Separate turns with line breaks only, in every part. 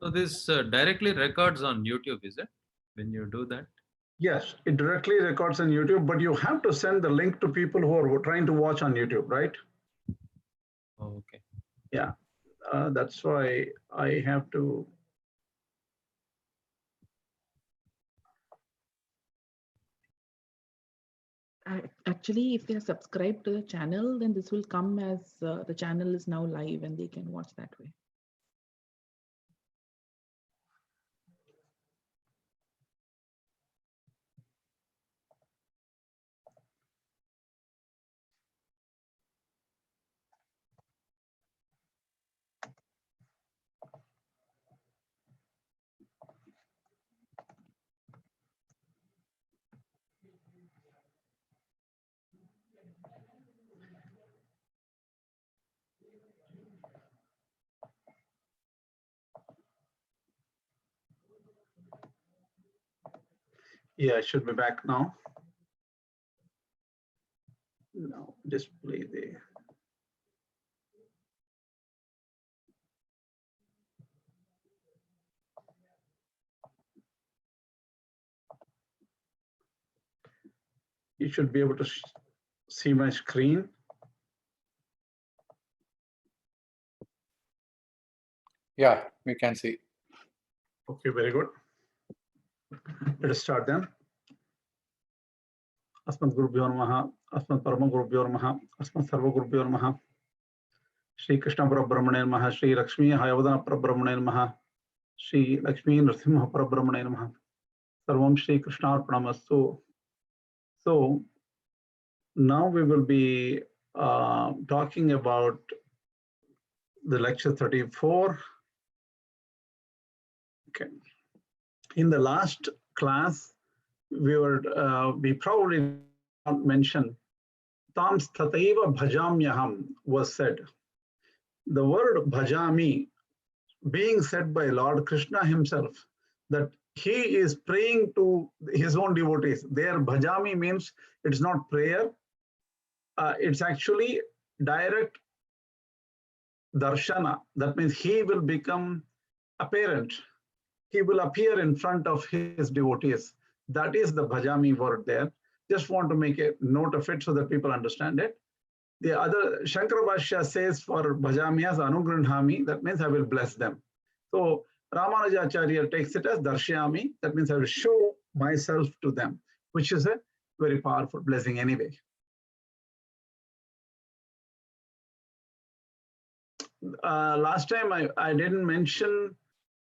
So this directly records on YouTube, is it? When you do that?
Yes, it directly records on YouTube, but you have to send the link to people who are trying to watch on YouTube, right?
Oh, okay.
Yeah, that's why I have to.
Actually, if they are subscribed to the channel, then this will come as the channel is now live and they can watch that way.
Yeah, I should be back now. No, display the. You should be able to see my screen.
Yeah, we can see.
Okay, very good. Let us start then. Asmat Gurubhyo Namaha, Asmat Parama Gurubhyo Namaha, Asmat Sarva Gurubhyo Namaha, Shri Krishna Parabrahmane Namaha, Shri Lakshmi Hayavadana Parabrahmane Namaha, Shri Lakshmi Nrsimha Parabrahmane Namaha, Sarvam Shri Krishna Arpanamastu. So now we will be talking about the lecture 34. Okay. In the last class, we probably not mentioned Tam Stataiva Bhajamyaham was said. The word Bhajami being said by Lord Krishna himself, that he is praying to his own devotees. There Bhajami means it's not prayer, it's actually direct Darshana. That means he will become apparent. He will appear in front of his devotees. That is the Bhajami word there. Just want to make a note of it so that people understand it. The other, Shankara Bhashya says for Bhajami as Anugranhami, that means I will bless them. So Ramanuja.org takes it as Darshyami, that means I will show myself to them, which is a very powerful blessing anyway. Last time I didn't mention,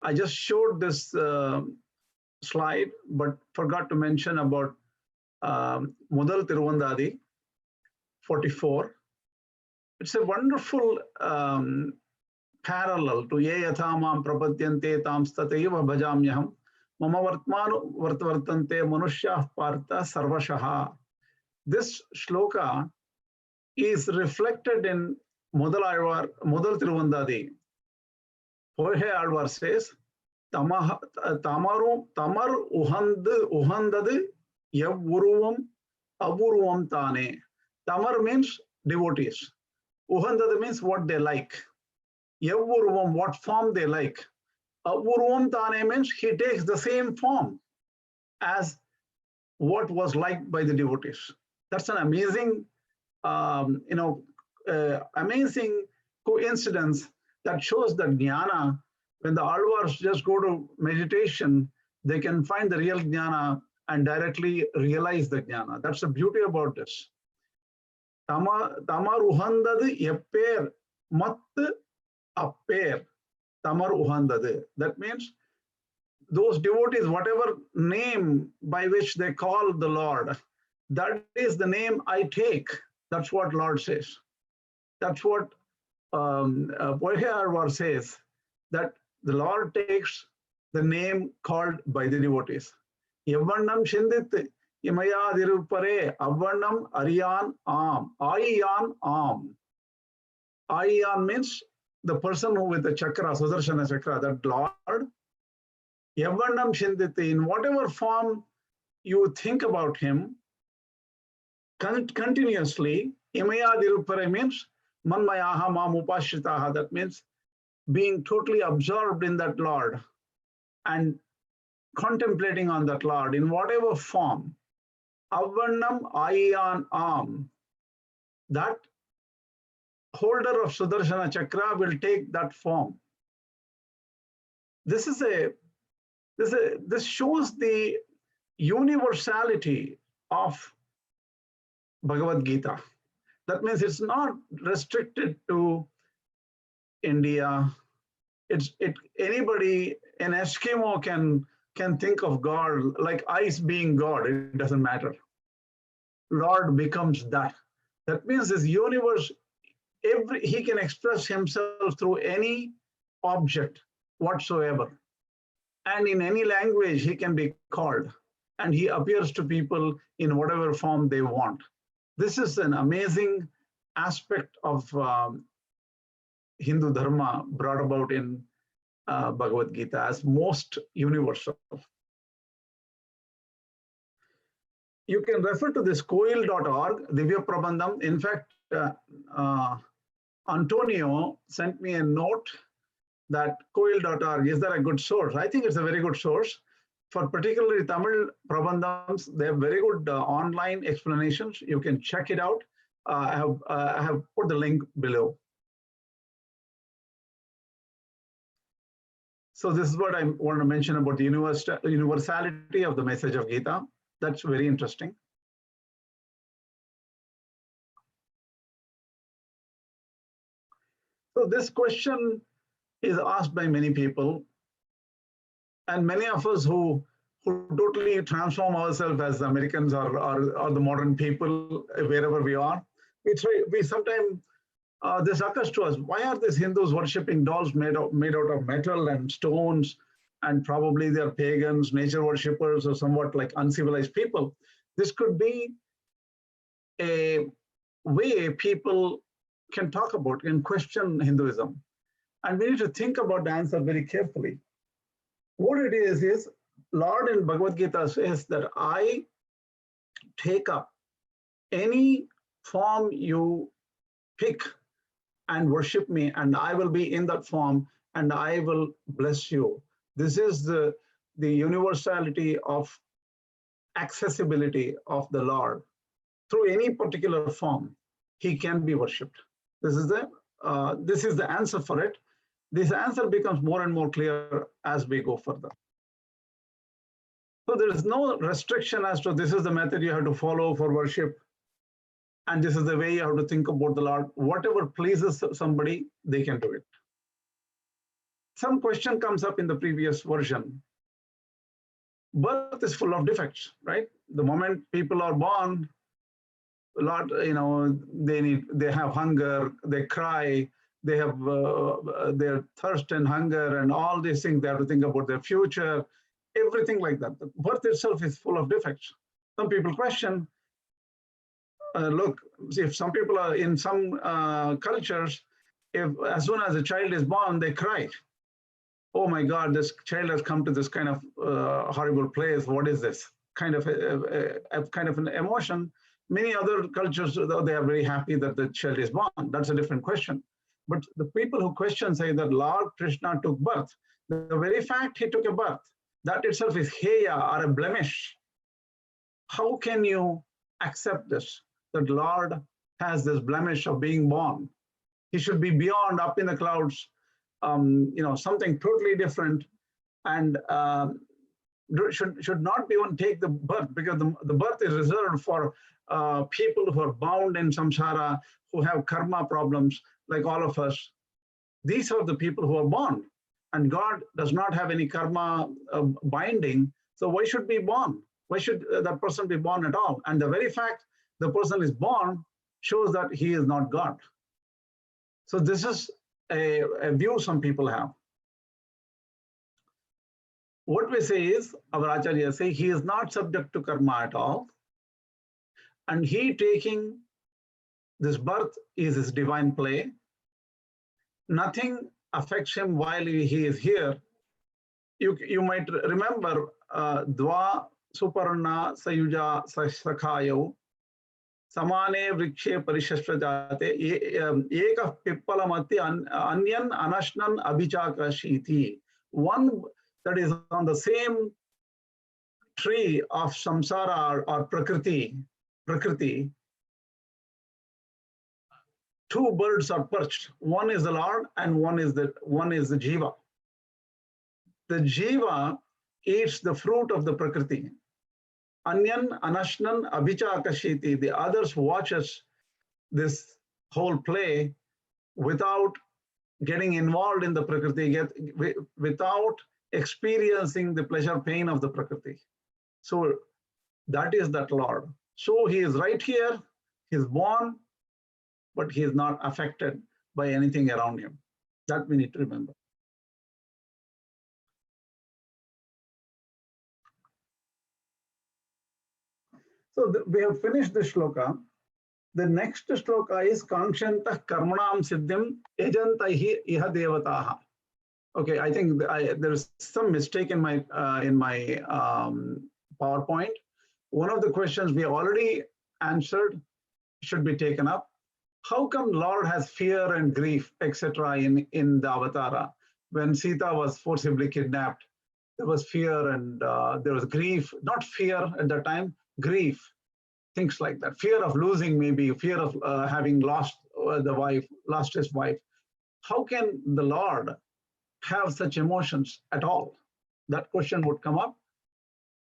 I just showed this slide, but forgot to mention about Mudal Tiruvandadi 44. It's a wonderful parallel to Ye Yathamam Prapadyante Tam Stataiva Bhajamyaham Mama Vartmanu Vartvartante Manushya Partha Sarvashaha. This shloka is reflected in Mudal Tiruvandadi. Pohe Alwar says, Tamar Uhandad Yavuruvam Avuruvam Tane. Tamar means devotees. Uhandad means what they like. Yavuruvam, what form they like. Avuruvam Tane means he takes the same form as what was liked by the devotees. That's an amazing, amazing coincidence that shows that jnana, when the Alvars just go to meditation, they can find the real jnana and directly realize the jnana. That's the beauty about this. Tamar uhandad yepper mat apper. Tamar uhandad. That means those devotees, whatever name by which they call the Lord, that is the name I take. That's what Lord says. That's what Alwar says, that the Lord takes the name called by the devotees. Yavannam Shindit Imaya Dirupare Avannam Aryan Am. Ayan Am. Ayan means the person who with the chakra, Sudarshana chakra, that Lord. Yavannam Shindit, in whatever form you think about him, continuously, Imaya Dirupare means Manmayaha Mam Upashritaha. That means being totally absorbed in that Lord and contemplating on that Lord in whatever form, Avarnam Ayan Am, that holder of Sudarshana Chakra will take that form. This shows the universality of Bhagavad Gita. That means it's not restricted to India. Anybody, an Eskimo can think of God like ice being God. It doesn't matter. Lord becomes that. That means this universe, he can express himself through any object whatsoever. And in any language, he can be called. And he appears to people in whatever form they want. This is an amazing aspect of Hindu Dharma brought about in Bhagavad Gita as most universal. You can refer to this Koil.org, Divya Prabandham. In fact, Antonio sent me a note that Koil.org, is that a good source? I think it's a very good source. For particularly Tamil Prabandhams, they have very good online explanations. You can check it out. I have put the link below. So this is what I want to mention about the universality of the message of Gita. That's very interesting. So this question is asked by many people, and many of us who totally transform ourselves as Americans or the modern people, wherever we are, we sometimes, this occurs to us, why are these Hindus worshipping dolls made out of metal and stones, and probably they're pagans, nature worshippers, or somewhat like uncivilized people? This could be a way people can talk about and question Hinduism. And we need to think about the answer very carefully. What it is Lord in Bhagavad Gita says that I take up any form you pick and worship me, and I will be in that form, and I will bless you. This is the universality of accessibility of the Lord. Through any particular form, he can be worshipped. This is the answer for it. This answer becomes more and more clear as we go further. So there is no restriction as to this is the method you have to follow for worship, and this is the way you have to think about the Lord. Whatever pleases somebody, they can do it. Some question comes up in the previous version. Birth is full of defects, right? The moment people are born, a lot, they have hunger, they cry, they have their thirst and hunger and all these things. They have to think about their future, everything like that. The birth itself is full of defects. Some people question, look, if some people are in some cultures, if as soon as a child is born, they cry. Oh my God, this child has come to this kind of horrible place. What is this? Kind of an emotion. Many other cultures, they are very happy that the child is born. That's a different question. But the people who question say that Lord Krishna took birth. The very fact he took a birth, that itself is heya, or a blemish. How can you accept this, that Lord has this blemish of being born? He should be beyond, up in the clouds, something totally different, and should not be even take the birth, because the birth is reserved for people who are bound in samsara, who have karma problems, like all of us. These are the people who are born, and God does not have any karma binding. So why should be born? Why should that person be born at all? And the very fact the person is born shows that he is not God. So this is a view some people have. What we say is, our Acharya say, he is not subject to karma at all. And he taking this birth is his divine play. Nothing affects him while he is here. You might remember Dva Suparna Sayuja Sakhayo. Samane vrikshe parishashvajate ekah pippalamati anyan anashnan abhichakashiti. One that is on the same tree of samsara or prakriti, two birds are perched. One is the Lord and one is the jiva. The jiva eats the fruit of the prakriti. Anyan anashnan abhichakashiti. The others watches this whole play without getting involved in the prakriti, without experiencing the pleasure pain of the prakriti. So that is that Lord. So he is right here, he is born, but he is not affected by anything around him. That we need to remember. So we have finished the shloka. The next shloka is Kankshantah Karmanam Siddhim Ejantaihi Iha Devataha. Okay, I think there is some mistake in my PowerPoint. One of the questions we already answered should be taken up. How come Lord has fear and grief, etc. in the Avatara? When Sita was forcibly kidnapped, there was fear and there was grief, not fear at the time, grief, things like that. Fear of losing, maybe fear of having lost lost his wife. How can the Lord have such emotions at all? That question would come up.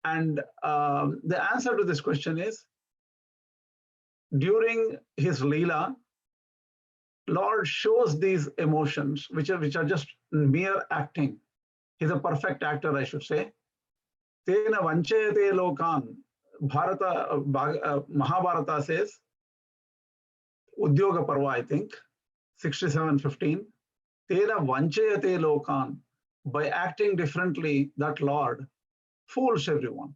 And the answer to this question is, during his Lila, Lord shows these emotions, which are just mere acting. He's a perfect actor, I should say. Tena vanchayate lokan. Mahabharata says, Udyoga Parva, I think, 67:15. Tena vanchayate lokan. By acting differently, that Lord fools everyone.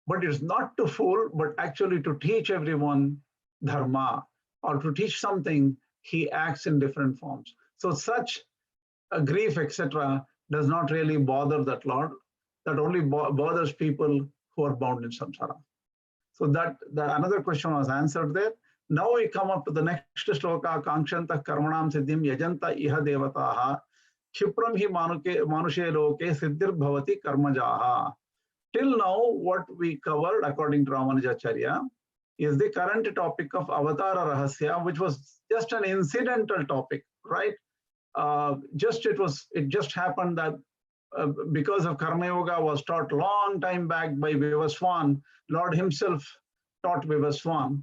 But it's not to fool, but actually to teach everyone dharma, or to teach something, he acts in different forms. So such a grief, etc., does not really bother that Lord. That only bothers people who are bound in samsara. So that another question was answered there. Now we come up to the next shloka, Kankshantah Karmanam Siddhim Yajanta Iha Devataha Kshipram hi manushe loke siddhir bhavati karmajaha. Till now, what we covered, according to Ramanujacharya, is the current topic of Avatara Rahasya, which was just an incidental topic, right? It just happened that because of Karma Yoga was taught long time back by Vivaswan, Lord himself taught Vivaswan.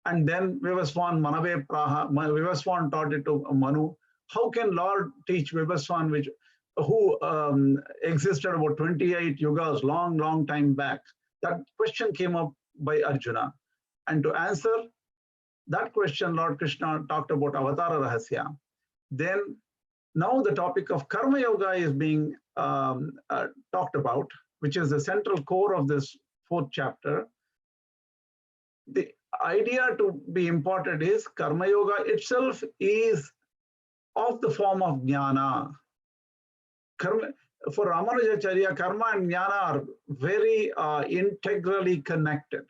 And then Vivaswan Manave Praha, Vivaswan taught it to Manu. How can Lord teach Vivaswan, who existed about 28 yugas, long time back? That question came up by Arjuna. And to answer that question, Lord Krishna talked about Avatara Rahasya. Then now the topic of Karma Yoga is being talked about, which is the central core of this 4th chapter. The idea to be imported is Karma Yoga itself is of the form of jnana. For Ramanujacharya, karma and jnana are very integrally connected.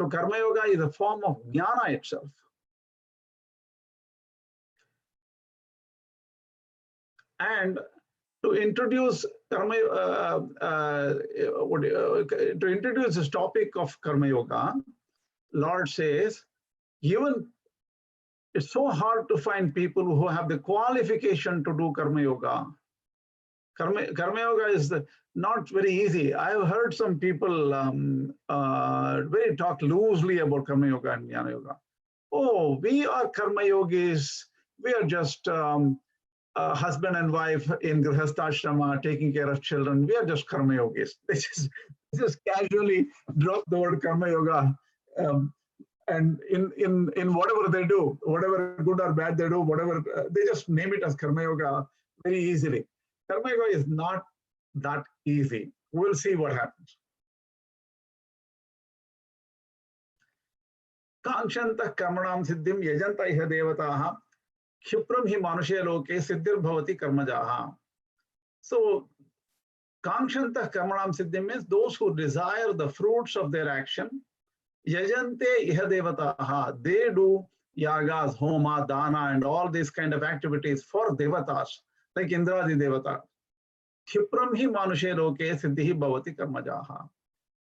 So Karma Yoga is a form of jnana itself. And to introduce this topic of Karma Yoga, Lord says, even it's so hard to find people who have the qualification to do Karma Yoga. Karma Yoga is not very easy. I have heard some people talk loosely about Karma Yoga and Jnana Yoga. Oh, we are Karma Yogis. We are just husband and wife in Grihastha taking care of children. We are just Karma Yogis. They just casually drop the word Karma Yoga. And in whatever they do, whatever good or bad they do, whatever, they just name it as Karma Yoga very easily. Karma Yoga is not that easy. We'll see what happens. Kankshantah karmanam siddhim yajanta iha devataha kshipram hi manushe loke siddhir bhavati karmajaha. So Kankshantah karmanam siddhim means those who desire the fruits of their action Yajante iha devataha. They do yagas, homa, dana, and all these kind of activities for devatas, like Indradi devata. Khipram hi manushe loke siddhi bhavati karmajaha.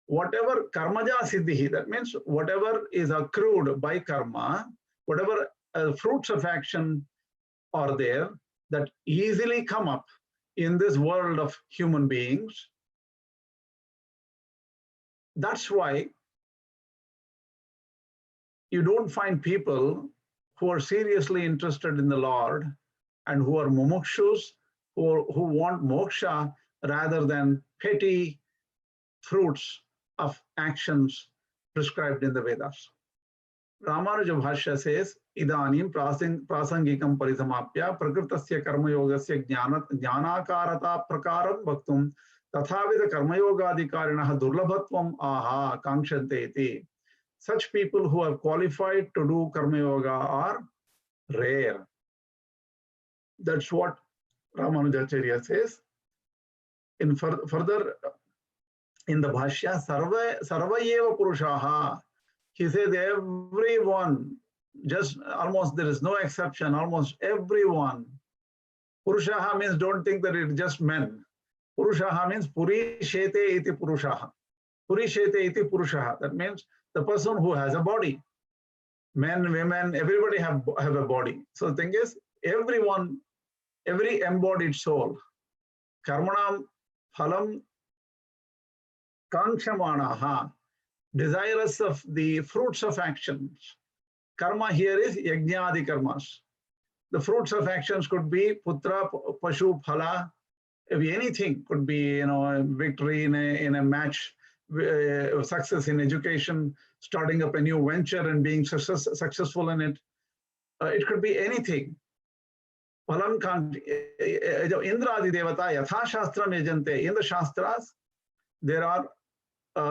Whatever karmaja siddhi, that means whatever is accrued by karma, whatever fruits of action are there that easily come up in this world of human beings. That's why you don't find people who are seriously interested in the Lord and who are mumukshus, who want moksha rather than petty fruits of actions prescribed in the Vedas. Ramanuja Bhashya says, Idanim prasangikam parisamapya prakritasya karmayogasya jnanakarata prakaram bhaktum tathavida karmayogadikarinah durlabhatvam aha kankshante iti. Such people who are qualified to do karma yoga are rare. That's what Ramanujacharya says. In further in the Bhashya, sarvayeva purushaha. He says everyone, just almost there is no exception, almost everyone. Purushaha means don't think that it's just men. Purushaha means purishete iti purushaha. Purishete iti purushaha. That means the person who has a body. Men, women, everybody have a body. So the thing is, everyone, every embodied soul, karmanam phalam kangshamanaha, desirous of the fruits of actions. Karma here is yajnadi karmas. The fruits of actions could be putra, pashu, phala, anything could be, victory in a match, success in education, starting up a new venture and being successful in it. It could be anything. Palam Indradi Devata Yatha Shastram Yajante. In the Shastras, there are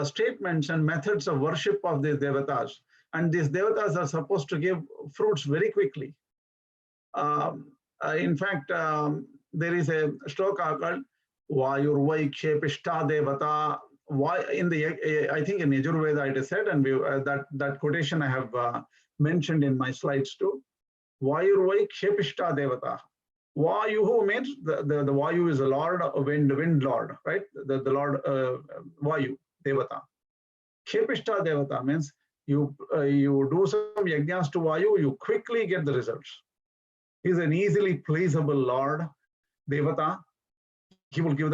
statements and methods of worship of these Devatas. And these Devatas are supposed to give fruits very quickly. In fact, there is a Sloka called Vayurvai Kshepishta Devata. Why in the I think in Yajurveda it is said, and that quotation I have mentioned in my slides too. Vayurvai Kshepishta Devata. Vayu means the Vayu is the Lord, wind Lord, right? The Lord Vayu Devata. Kshepishta Devata means you do some yajnas to Vayu, you quickly get the results. He's an easily pleasable Lord, Devata. He will give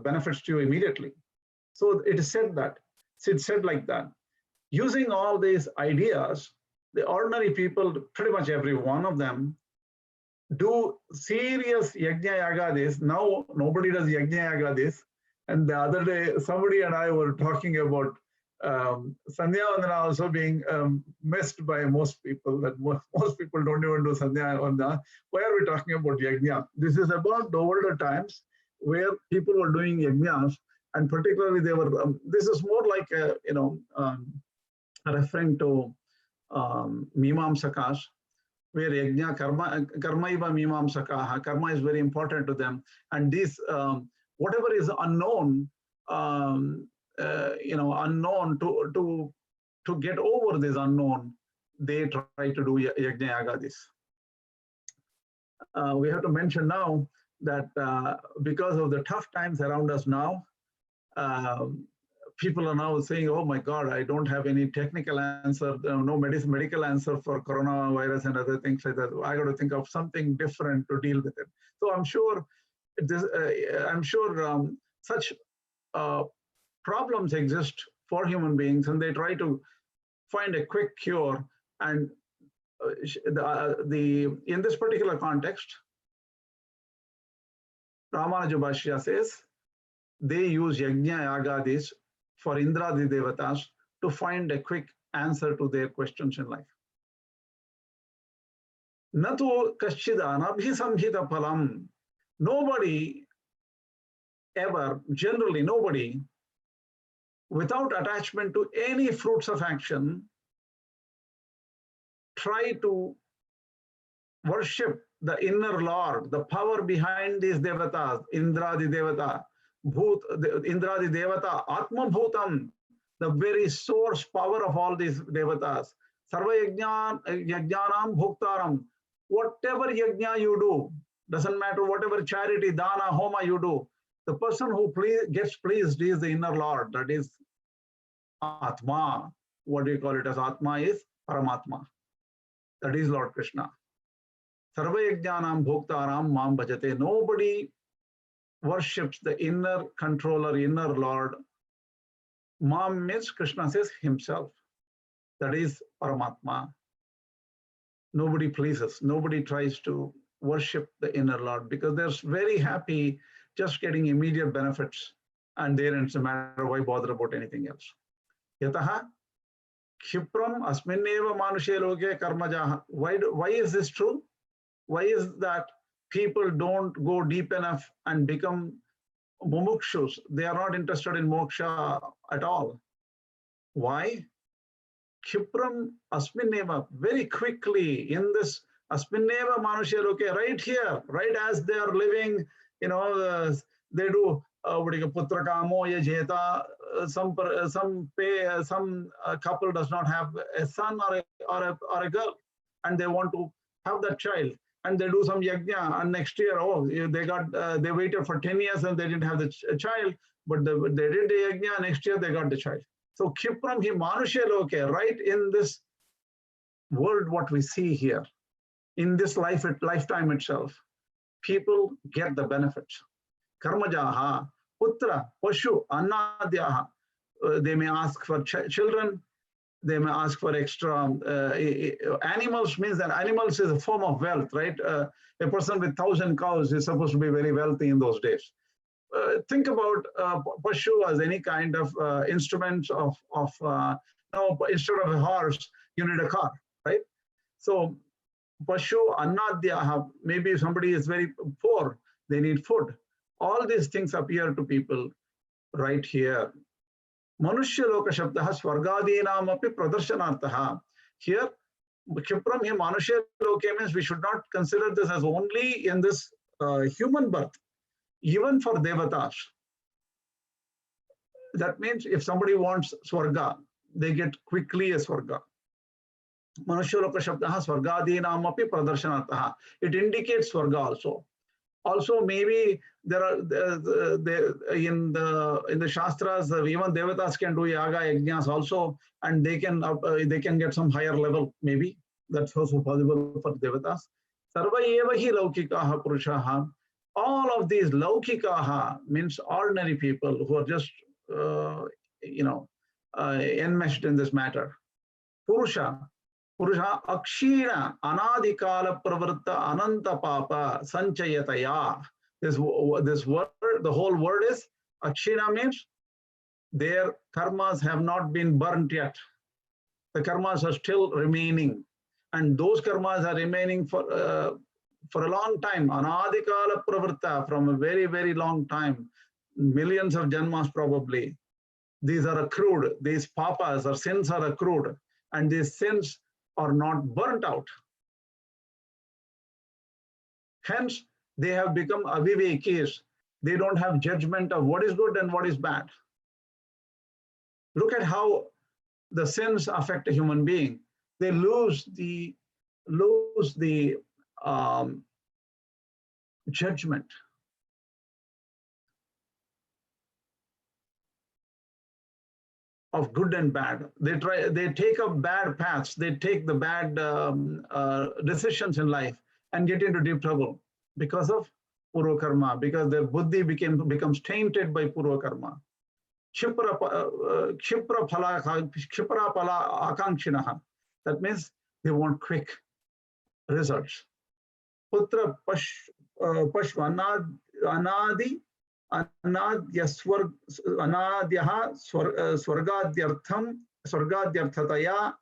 benefits to you immediately. So it is said that, it's said like that. Using all these ideas, the ordinary people, pretty much every one of them, do serious yajna yagadis. Now nobody does yajna yagadis. And the other day, somebody and I were talking about Sandhya Vandana also being missed by most people, that most people don't even do Sandhya Vandana. Why are we talking about yajna? This is about the older times where people were doing yajnas, and particularly they were, this is more like referring to Mimamsakas, where yajna karmaiva mimamsakaha, karma is very important to them. And these, whatever is unknown, unknown, to get over this unknown, they try to do yajna yagadis. We have to mention now that because of the tough times around us now, people are now saying, oh my God, I don't have any technical answer, no medical answer for coronavirus and other things like that. I got to think of something different to deal with it. So I'm sure such problems exist for human beings, and they try to find a quick cure. And in this particular context, Ramanuja Bhashya says they use yajna yagadis for Indradi Devatas to find a quick answer to their questions in life. Natu kaschidana bhisamhita phalam. Nobody ever, generally nobody, without attachment to any fruits of action, try to worship the inner Lord, the power behind these Devatas, Indradi Devata, Indradi Devata, Atma Bhutam, the very source power of all these devatas. Sarva yajnanam bhoktaram. Whatever yajna you do, doesn't matter, whatever charity, dana, homa you do, the person who gets pleased is the inner Lord, that is Atma. What do you call it as Atma is Paramatma. That is Lord Krishna. Sarva yajnanam bhoktaram mam bhajate. Nobody worships the inner controller, inner Lord. Mam means Krishna says himself. That is Paramatma. Nobody pleases. Nobody tries to worship the inner Lord because they're very happy just getting immediate benefits, and there it's a matter why bother about anything else. Yataha Kshipram asminneva manushe loke karmajaha. Why is this true? Why is that people don't go deep enough and become mumukshus? They are not interested in moksha at all. Why? Kshipram asminneva, very quickly in this asminneva manushe loke, right here, right as they are living, they do putra kamo yajeta. Some couple does not have a son or a girl, and they want to have that child, and they do some yajna, and next year, they waited for 10 years and they didn't have the child, but they did the yajna, next year they got the child. So Kshipram hi manushe loke, right in this world, what we see here, in this lifetime itself, people get the benefits. Karmajaha, putra, pashu, annadyaha. They may ask for children. They may ask for extra. Animals means that animals is a form of wealth, right? A person with 1,000 cows is supposed to be very wealthy in those days. Think about pashu as any kind of instruments of instead of a horse, you need a car, right? So pashu, annadyaha, maybe somebody is very poor, they need food. All these things appear to people right here. Manushya loka shabdaha swargadinam api pradarshanaartaha. Here, Kshipram hi manushya loke means we should not consider this as only in this human birth, even for devatas. That means if somebody wants swarga, they get quickly a swarga. Manushya loka shabdaha swargadinam api pradarshanaartaha. It indicates swarga also. Also, maybe there are in the shastras, even devatas can do yaga yajnas also, and they can get some higher level. Maybe that's also possible for devatas. Sarva eva hi laukikaha purushaha. All of these laukikaha means ordinary people who are just enmeshed in this matter. Purusha akshina anadikala pravritta ananta papa sanchayataya. This word, the whole word is akshina means their karmas have not been burnt yet. The karmas are still remaining, and those karmas are remaining for a long time. Anadikala pravritta, from a very, very long time, millions of janmas probably. These are accrued. These papas or sins are accrued, and these sins are not burnt out. Hence, they have become avivekis. They don't have judgment of what is good and what is bad. Look at how the sins affect a human being. They lose the judgment. Of good and bad. They take up bad paths, they take the bad decisions in life and get into deep trouble because of Purva Karma, because their buddhi becomes tainted by Purva Karma. Kshipra pala akankshinaha. That means they want quick results. Putra pashva anadi anadyaha swargadyarthataya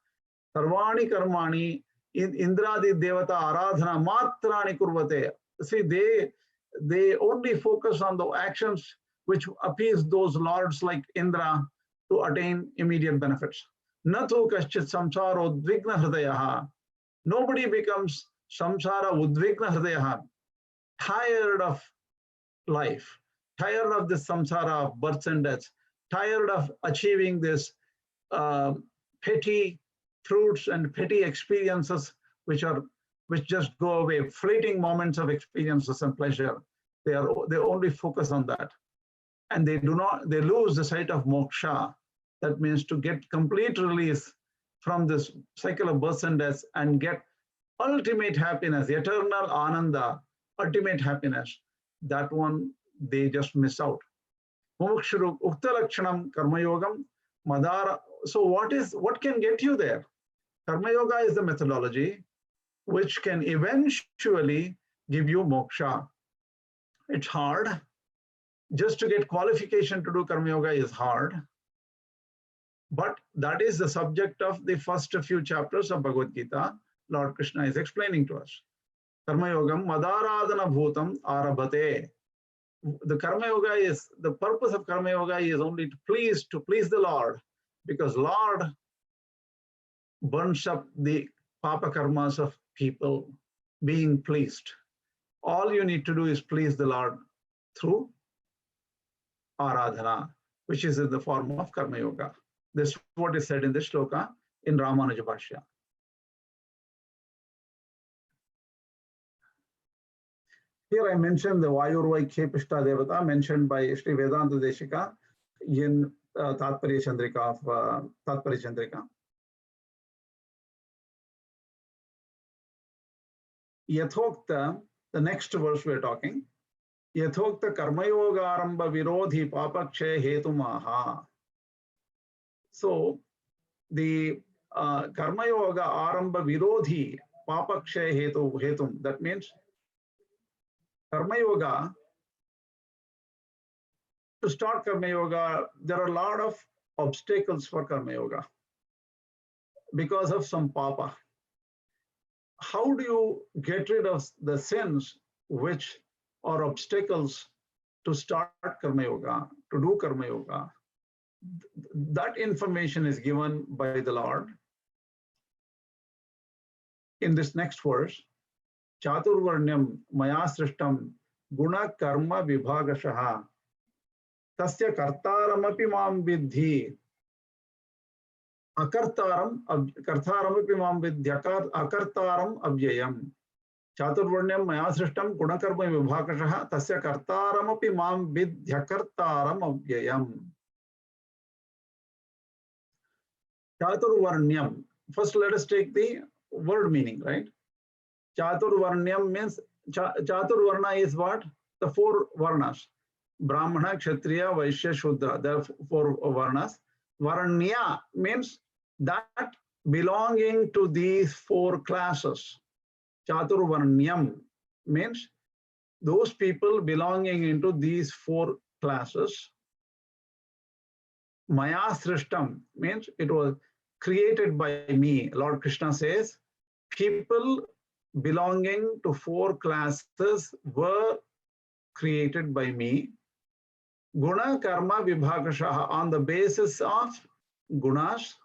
sarvani karmani indradi devata aradhana matrani kurvate. See, they only focus on the actions which appease those lords like Indra to attain immediate benefits. Nathu kaschit samsaro udvigna hridayaha. Nobody becomes samsara udvigna hridayaha, tired of life, tired of this samsara of births and deaths, tired of achieving this petty fruits and petty experiences which just go away, fleeting moments of experiences and pleasure. They only focus on that. And they lose the sight of moksha. That means to get complete release from this cycle of birth and death and get ultimate happiness, eternal ananda, ultimate happiness. That one they just miss out. Mumukshuru ukta lakshanam karma yogam madara. So what can get you there? Karma yoga is the methodology which can eventually give you moksha. It's hard. Just to get qualification to do karma yoga is hard. But that is the subject of the first few chapters of Bhagavad Gita. Lord Krishna is explaining to us. Karma yogam madaradana bhutam arabhate. The karma yoga is, the purpose of karma yoga is only to please the Lord, because Lord burns up the papa karmas of people being pleased. All you need to do is please the Lord through aradhana, which is in the form of karma yoga. This is what is said in the Sloka in Ramanuja Bhashya. Here I mentioned the Vayurvai Khepishta Devata mentioned by Sri Vedanta Deshika in Tatparya Chandrika of Tatparya Chandrika. Yathokta, the next verse we are talking, Yathokta Karmayoga Aramba Virodhi Papakshe Hetumaha. So the Karma Yoga Aramba Virodhi Papakshe Hetum, that means Karma Yoga, to start Karma Yoga, there are a lot of obstacles for Karma Yoga because of some papa. How do you get rid of the sins which are obstacles to start Karma Yoga, to do Karma Yoga? That information is given by the Lord in this next verse. Chaturvarnyam maya srishtam guna karma vibhagashaha tasya kartaramapi mam vidhi kartaramapi mam vidhi akartaram avyayam. Chaturvarnyam maya srishtam guna karma vibhagashaha tasya kartaramapi mam vidhi akartaram avyayam. Chaturvarnyam. First, let us take the word meaning, right? Chaturvarnyam means, Chaturvarna is what? The four Varnas. Brahmana, Kshatriya, Vaishya, Shudra. There are four Varnas. Varnya means that belonging to these four classes. Chaturvarnyam means those people belonging into these four classes. Maya Srishtam means it was created by me. Lord Krishna says, people belonging to four classes were created by me. Guna Karma Vibhagashaha, on the basis of gunas,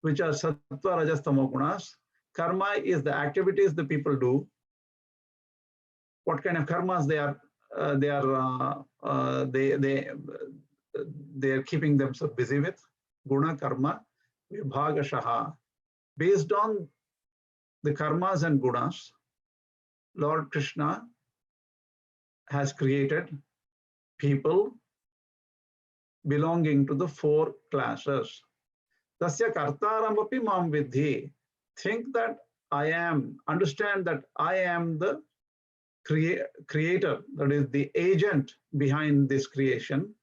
which are Sattva, Rajas, Tamo gunas. Karma is the activities the people do. What kind of karmas they are keeping themselves busy with. Guna Karma Vibhagashaha. Based on the karmas and gunas, Lord Krishna has created people belonging to the four classes. Tasya kartaram api mam vidhi. Think that I am, understand that I am the creator, that is the agent behind this creation.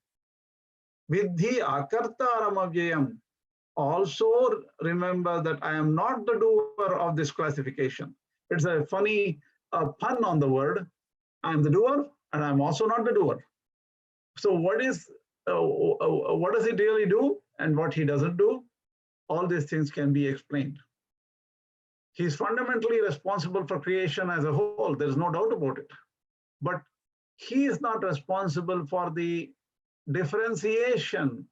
Vidhi akartaram avyayam. Also remember that I am not the doer of this classification. It's a funny pun on the word. I'm the doer and I'm also not the doer. So what does he really do and what he doesn't do? All these things can be explained. He's fundamentally responsible for creation as a whole. There's no doubt about it. But he is not responsible for the differentiation.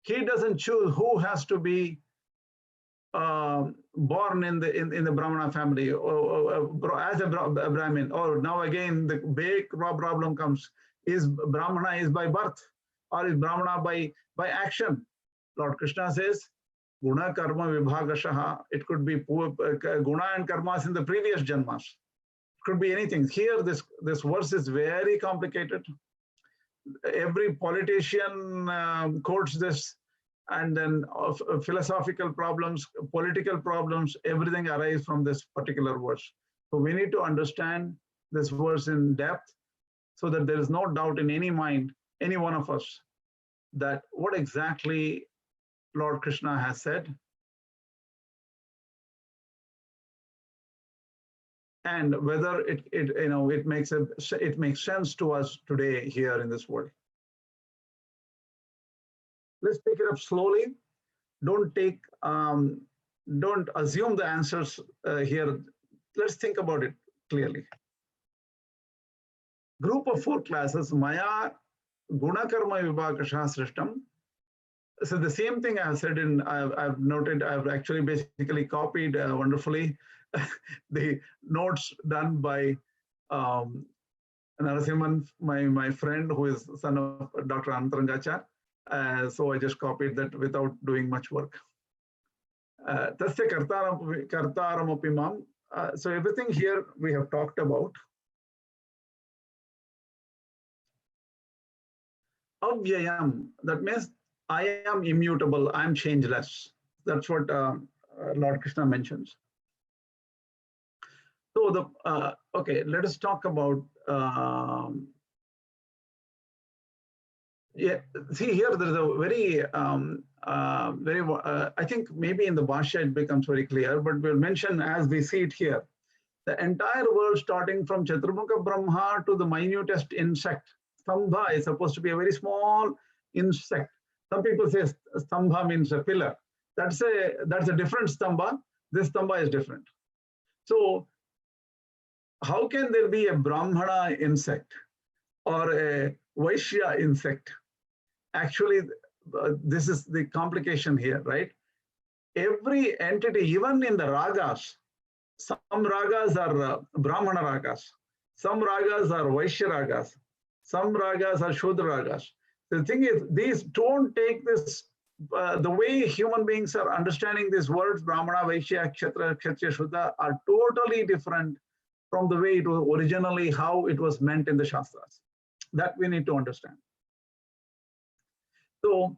He doesn't choose who has to be born in the Brahmana family or as a Brahmin. Or now again, the big problem comes: is Brahmana is by birth or is Brahmana by action? Lord Krishna says Guna Karma Vibhagashaha. It could be Guna and Karmas in the previous Janmas. It could be anything. Here, this verse is very complicated. Every politician quotes this, and then philosophical problems, political problems, everything arises from this particular verse. So we need to understand this verse in depth so that there is no doubt in any mind, any one of us, that what exactly Lord Krishna has said, and whether it makes sense to us today here in this world. Let's take it up slowly. Don't assume the answers here. Let's think about it clearly. Group of 4 classes, Maya Guna Karma Vibhakasha Srishtam. So the same thing I have said I've noted, I've actually basically copied wonderfully the notes done by Narasimhan, my friend, who is son of Dr. Antarangachar. So I just copied that without doing much work. Tasya kartaram api mam. So everything here we have talked about. Avyayam, that means I am immutable, I am changeless. That's what Lord Krishna mentions. So okay, let us talk about see here there is a very I think maybe in the Bhashya it becomes very clear, but we'll mention as we see it here. The entire world, starting from Chaturmukha Brahma to the minutest insect. Stambha is supposed to be a very small insect. Some people say stambha means a pillar. That's a different stambha. This stambha is different. So how can there be a Brahmana insect or a Vaishya insect? Actually, this is the complication here, right? Every entity, even in the ragas, some ragas are Brahmana ragas, some ragas are Vaishya ragas, some ragas are Shudra ragas. The thing is, these don't take this, the way human beings are understanding these words, Brahmana, Vaishya, Kshatriya, Kshatriya, Shudra, are totally different from the way it was originally, how it was meant in the Shastras. That we need to understand. So,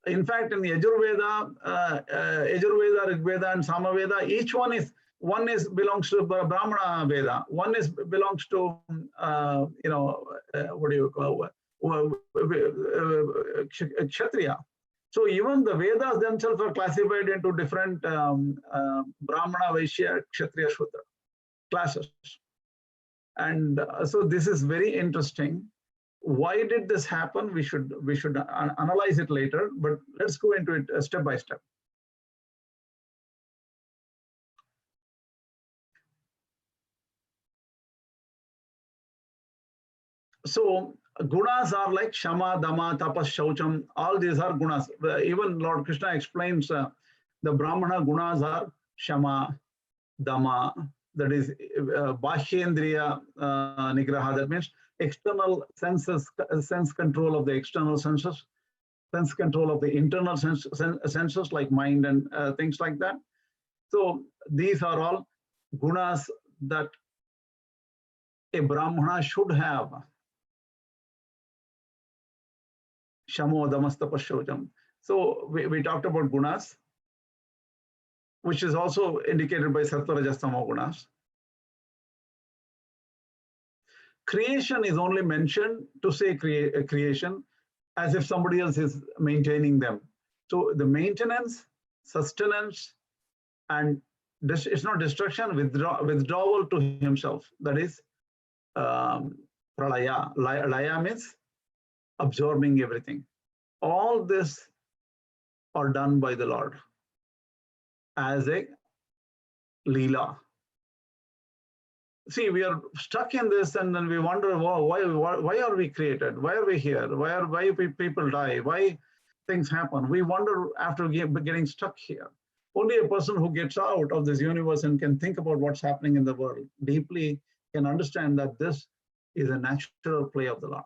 in fact, in the Yajurveda, Rigveda, and Samaveda, each one belongs to Brahmana Veda. One belongs to what do you call Kshatriya. So even the Vedas themselves are classified into different Brahmana, Vaishya, Kshatriya, Shudra classes. And so this is very interesting. Why did this happen? We should analyze it later, but let's go into it step by step. So gunas are like Shama, Dama, Tapas, Shaucham. All these are gunas. Even Lord Krishna explains the Brahmana gunas are Shama, Dama, that is Bhashyendriya Nigraha. That means external senses, sense control of the external senses, sense control of the internal senses like mind and things like that. So these are all gunas that a Brahmana should have. Shamo, Damastapashojam. So we talked about gunas, which is also indicated by Sattva, Rajas, Tamo gunas. Creation is only mentioned to say creation as if somebody else is maintaining them. So the maintenance, sustenance, and it's not destruction, withdrawal to himself. That is pralaya. Laya means absorbing everything. All this are done by the Lord as a Lila. See, we are stuck in this, and then we wonder, why are we created? Why are we here? Why people die? Why things happen? We wonder after getting stuck here. Only a person who gets out of this universe and can think about what's happening in the world deeply can understand that this is a natural play of the Lord.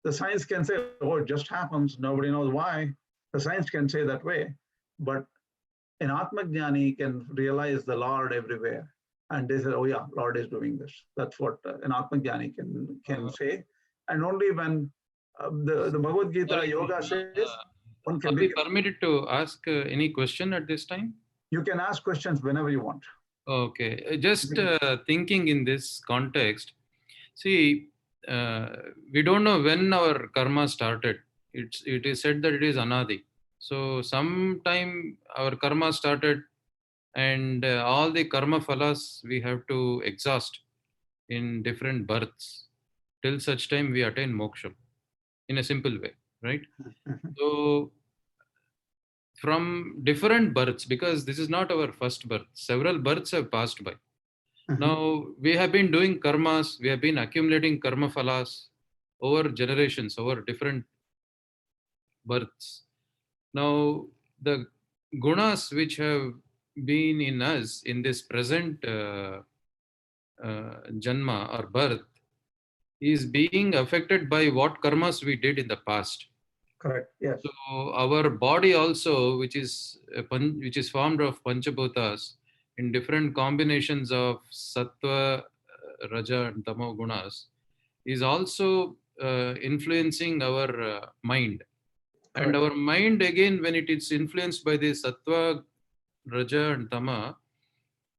The science can say, oh, it just happens. Nobody knows why. The science can say that way. But an Atmajnani can realize the Lord everywhere. And they say, oh yeah, Lord is doing this. That's what an Atmajnani can say. And only when the Bhagavad Gita
Sorry,
Yoga says, one can
are we
be,
permitted to ask any question at this time?
you can ask questions whenever you want.
Okay, just thinking in this context, see, we don't know when our karma started. It is said that it is anadi. So sometime our karma started, and all the karma phalas we have to exhaust in different births till such time we attain moksha in a simple way, right? So from different births, because this is not our first birth, several births have passed by. Now we have been doing karmas, we have been accumulating karma phalas over generations, over different births. Now the gunas which have been in us in this present janma or birth is being affected by what karmas we did in the past.
Correct. Yes.
So our body also, which is formed of panchabhutas in different combinations of sattva, raja, and tamo gunas, is also influencing our mind. And
Correct.
our mind, again, when it is influenced by the sattva, raja, and tama,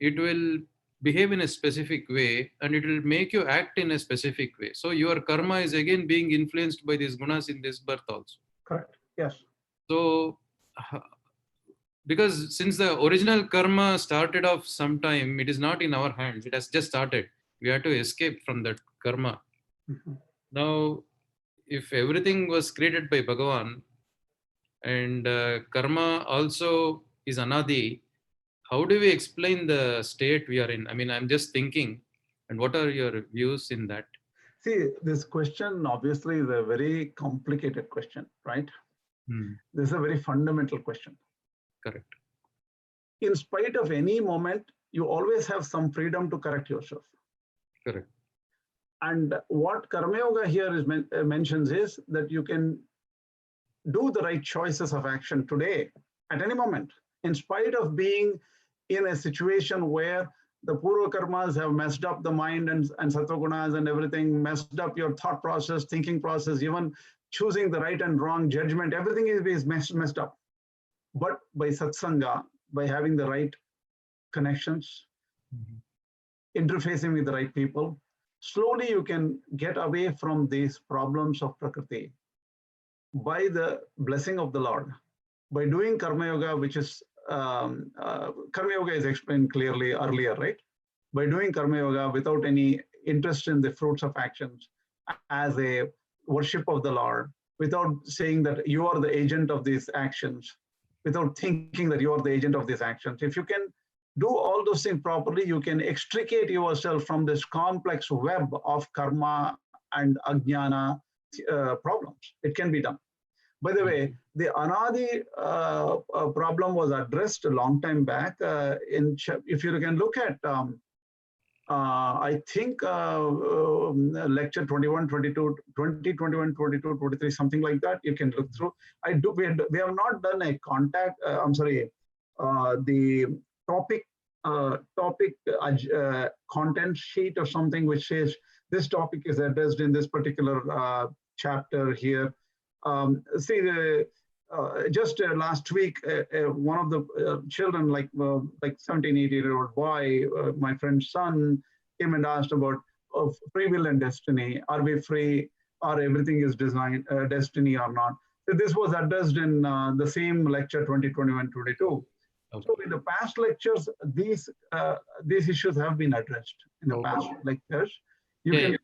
it will behave in a specific way and it will make you act in a specific way. So your karma is again being influenced by these gunas in this birth also.
Correct. Yes.
So, because since the original karma started off sometime, it is not in our hands. It has just started. We have to escape from that karma. Now, if everything was created by Bhagavan and karma also is anadi, how do we explain the state we are in? I mean, I'm just thinking, and what are your views in that?
See, this question obviously is a very complicated question, right? This is a very fundamental question.
Correct.
In spite of any moment, you always have some freedom to correct yourself.
Correct.
And what Karma Yoga here is mentions is that you can do the right choices of action today, at any moment, in spite of being in a situation where the Purva Karmas have messed up the mind and Sattvagunas and everything, messed up your thought process, thinking process, even choosing the right and wrong judgment, everything is messed up. But by satsanga, by having the right connections, interfacing with the right people, slowly you can get away from these problems of Prakriti by the blessing of the Lord. By doing Karma Yoga, which is, Karma Yoga is explained clearly earlier, right? By doing Karma Yoga without any interest in the fruits of actions, as a worship of the Lord, without saying that you are the agent of these actions, without thinking that you are the agent of these actions. If you can do all those things properly, you can extricate yourself from this complex web of karma and ajnana problems. It can be done. By the way, the anadi problem was addressed a long time back. If you can look at, I think lecture 21, 22, 20, 21, 22, 23, something like that, you can look through. We have not done a the topic content sheet or something which says this topic is addressed in this particular chapter here. Just last week, one of the children, like 17, 18-year-old boy, my friend's son, came and asked about free will and destiny. Are we free, or everything is destiny or not? So this was addressed in the same lecture 2021, 22. Okay. So in the past lectures, these issues have been addressed in the past lectures. They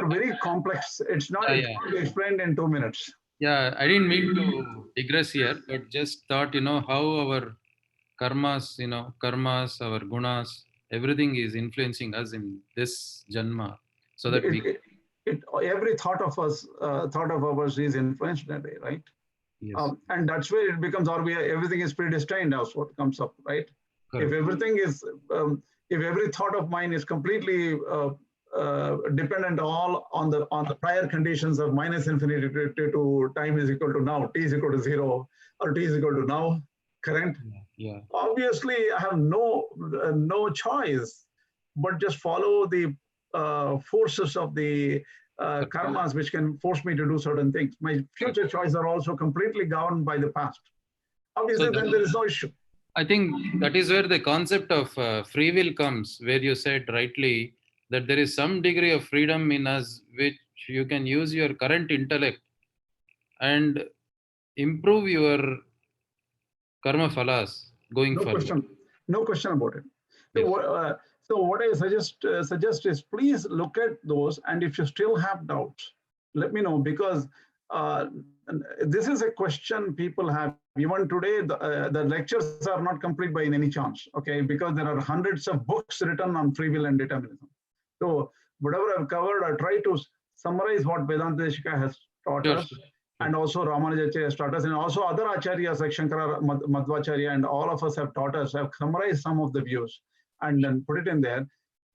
are very complex. It's not explained in 2 minutes.
Yeah, I didn't mean to digress here, but just thought, how our karmas, our gunas, everything is influencing us in this janma, so that
every thought of ours is influenced that way, right? Yes. And that's where it becomes, everything is predestined. That's what comes up, right? Correct. If everything is, if every thought of mine is completely dependent all on the prior conditions of minus infinity to time is equal to now, t is equal to 0, or t is equal to now, Correct?
Yeah.
Obviously, I have no choice, but just follow the forces of the karmas, which can force me to do certain things. My future choices are also completely governed by the past. Obviously, then there is no issue.
I think that is where the concept of free will comes, where you said rightly that there is some degree of freedom in us which you can use your current intellect and improve your karma phalas going
No
forward.
question. No question about it. So,
Yes.
so what I suggest is please look at those, and if you still have doubts, let me know, because this is a question people have. Even today, the lectures are not complete by any chance, okay? Because there are hundreds of books written on free will and determinism. So whatever I've covered, I try to summarize what Vedanta Deshika has taught
Sure,
us,
sure.
and also Ramanuja has taught us, and also other acharyas like Shankara, Madhvacharya, and all of us have taught us, have summarized some of the views and then put it in there.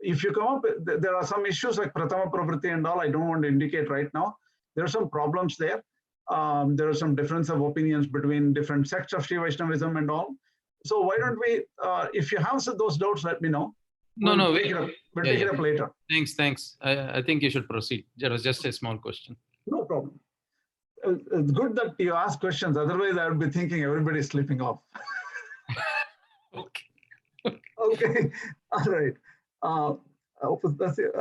If you come up, there are some issues like Pratama Pravritti and all, I don't want to indicate right now. There are some problems there. There are some difference of opinions between different sects of Sri Vaishnavism and all. So why don't we, if you have those doubts, let me know. We'll take it up later.
Thanks. I think you should proceed. There was just a small question.
No problem. It's good that you ask questions. Otherwise, I would be thinking everybody's sleeping off.
Okay.
Okay. All right. That's it.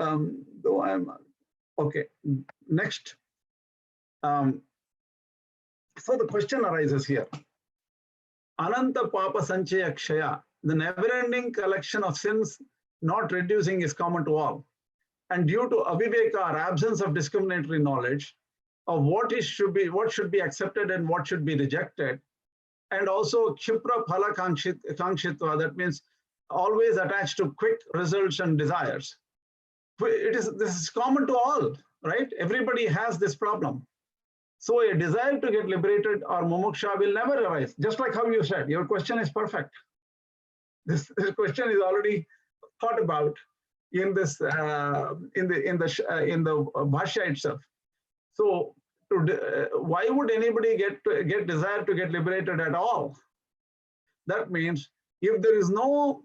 Though I'm okay. Next. So the question arises here. Ananta Papa Sanchaya Kshaya, the never-ending collection of sins not reducing is common to all. And due to aviveka, or absence of discriminatory knowledge of what should be accepted and what should be rejected, and also Kshipra Phala Kangshitva, that means always attached to quick results and desires. This is common to all, right? Everybody has this problem. So a desire to get liberated or mumuksha will never arise. Just like how you said, your question is perfect. This question is already thought about in this in the Bhashya itself. So why would anybody get desire to get liberated at all? That means if there is no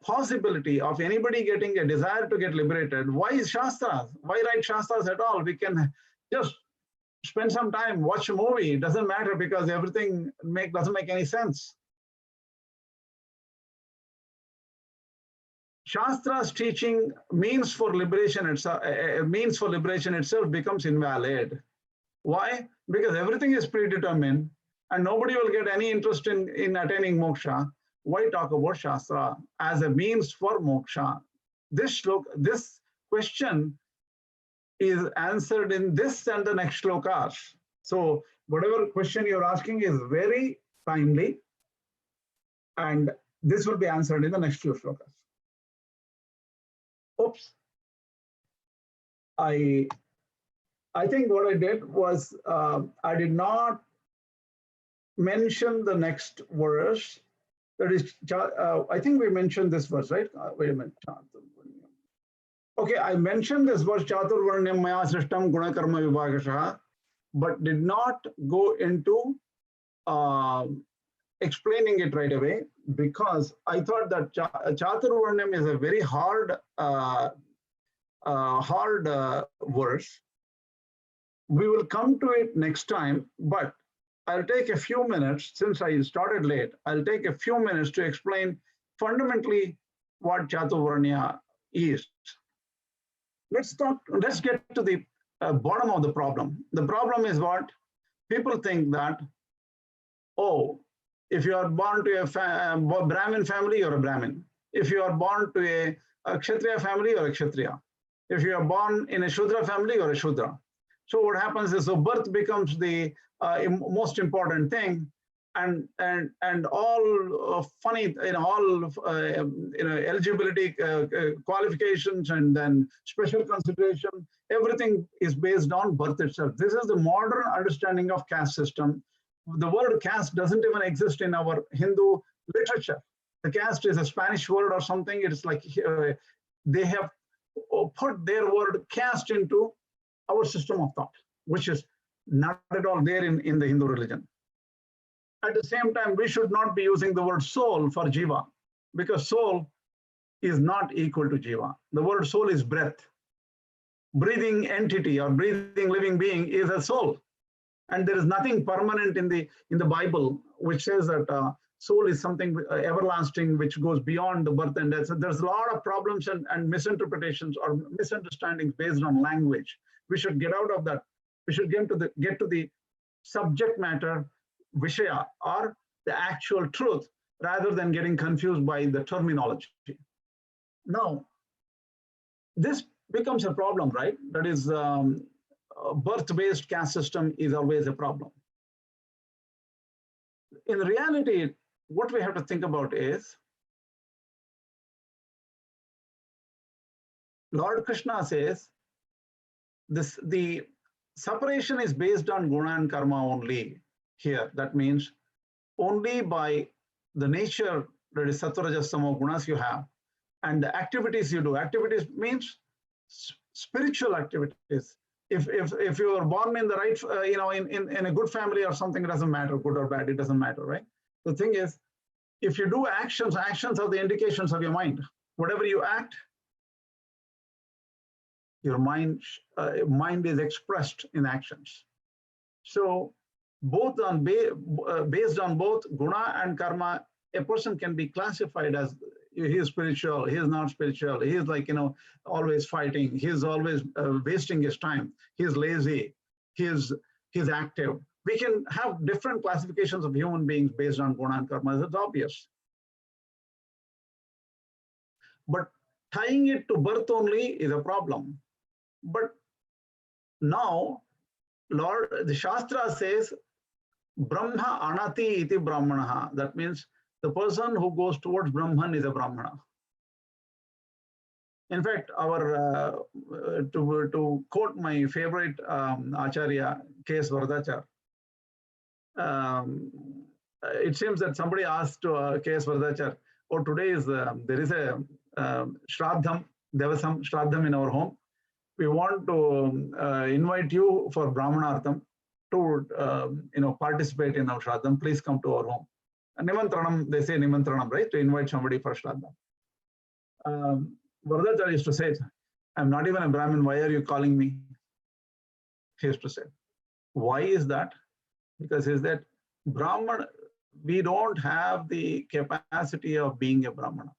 possibility of anybody getting a desire to get liberated, why is Shastras? Why write Shastras at all? We can just spend some time, watch a movie. It doesn't matter because everything doesn't make any sense. Shastra's teaching means for liberation itself becomes invalid. Why? Because everything is predetermined and nobody will get any interest in attaining moksha. Why talk about Shastra as a means for moksha? This question is answered in this and the next shlokas. So whatever question you're asking is very timely, and this will be answered in the next few shlokas. Oops. I think what I did was I did not mention the next verse. That is, I think we mentioned this verse, right? Wait a minute. Okay, I mentioned this verse, Chaturvarnya maya srishtam Guna Karma Vibhagasha, but did not go into explaining it right away because I thought that Chaturvarnyam is a very hard verse. We will come to it next time, but I'll take a few minutes, since I started late, I'll take a few minutes to explain fundamentally what Chaturvarnya is. Let's get to the bottom of the problem. The problem is what? People think that, oh, if you are born to a Brahmin family, you're a Brahmin. If you are born to a Kshatriya family, you're a Kshatriya. If you are born in a Shudra family, you're a Shudra. So what happens is, so birth becomes the most important thing, and all funny, all eligibility qualifications and then special consideration, everything is based on birth itself. This is the modern understanding of caste system. The word caste doesn't even exist in our Hindu literature. The caste is a Spanish word or something. It's like they have put their word caste into our system of thought, which is not at all there in the Hindu religion. At the same time, we should not be using the word soul for jiva, because soul is not equal to jiva. The word soul is breath. Breathing entity or breathing living being is a soul. And there is nothing permanent in the Bible which says that soul is something everlasting which goes beyond the birth and death. So there's a lot of problems and misinterpretations or misunderstandings based on language. We should get out of that. We should get to the subject matter, vishaya, or the actual truth, rather than getting confused by the terminology. Now, this becomes a problem, right? That is, birth-based caste system is always a problem. In reality, what we have to think about is, Lord Krishna says, the separation is based on guna and karma only here. That means only by the nature, that is sattva, rajas, tamo gunas you have, and the activities you do. Activities means spiritual activities. If you are born in the right, in a good family or something, it doesn't matter, good or bad, it doesn't matter, right? The thing is, if you do actions are the indications of your mind. Whatever you act, your mind is expressed in actions. So both on based on both guna and karma, a person can be classified as he is spiritual, he is not spiritual, he is like, always fighting, he is always wasting his time, he is lazy, he is active. We can have different classifications of human beings based on guna and karma. It's obvious. But tying it to birth only is a problem. But now, the Shastra says, Brahma anati iti brahmanaha. That means the person who goes towards Brahman is a Brahmana. In fact, to quote my favorite Acharya, K.S. Vardachar, it seems that somebody asked K.S. Vardachar, oh, today is there is a Shraddham, Devasam Shraddham in our home. We want to invite you for Brahmanartham to participate in our Shraddham. Please come to our home. Nimantranam, they say Nimantranam, right? To invite somebody for Shraddha. Vardachar used to say, I'm not even a Brahmin, why are you calling me? He used to say. Why is that? Because is that Brahman, we don't have the capacity of being a Brahmana,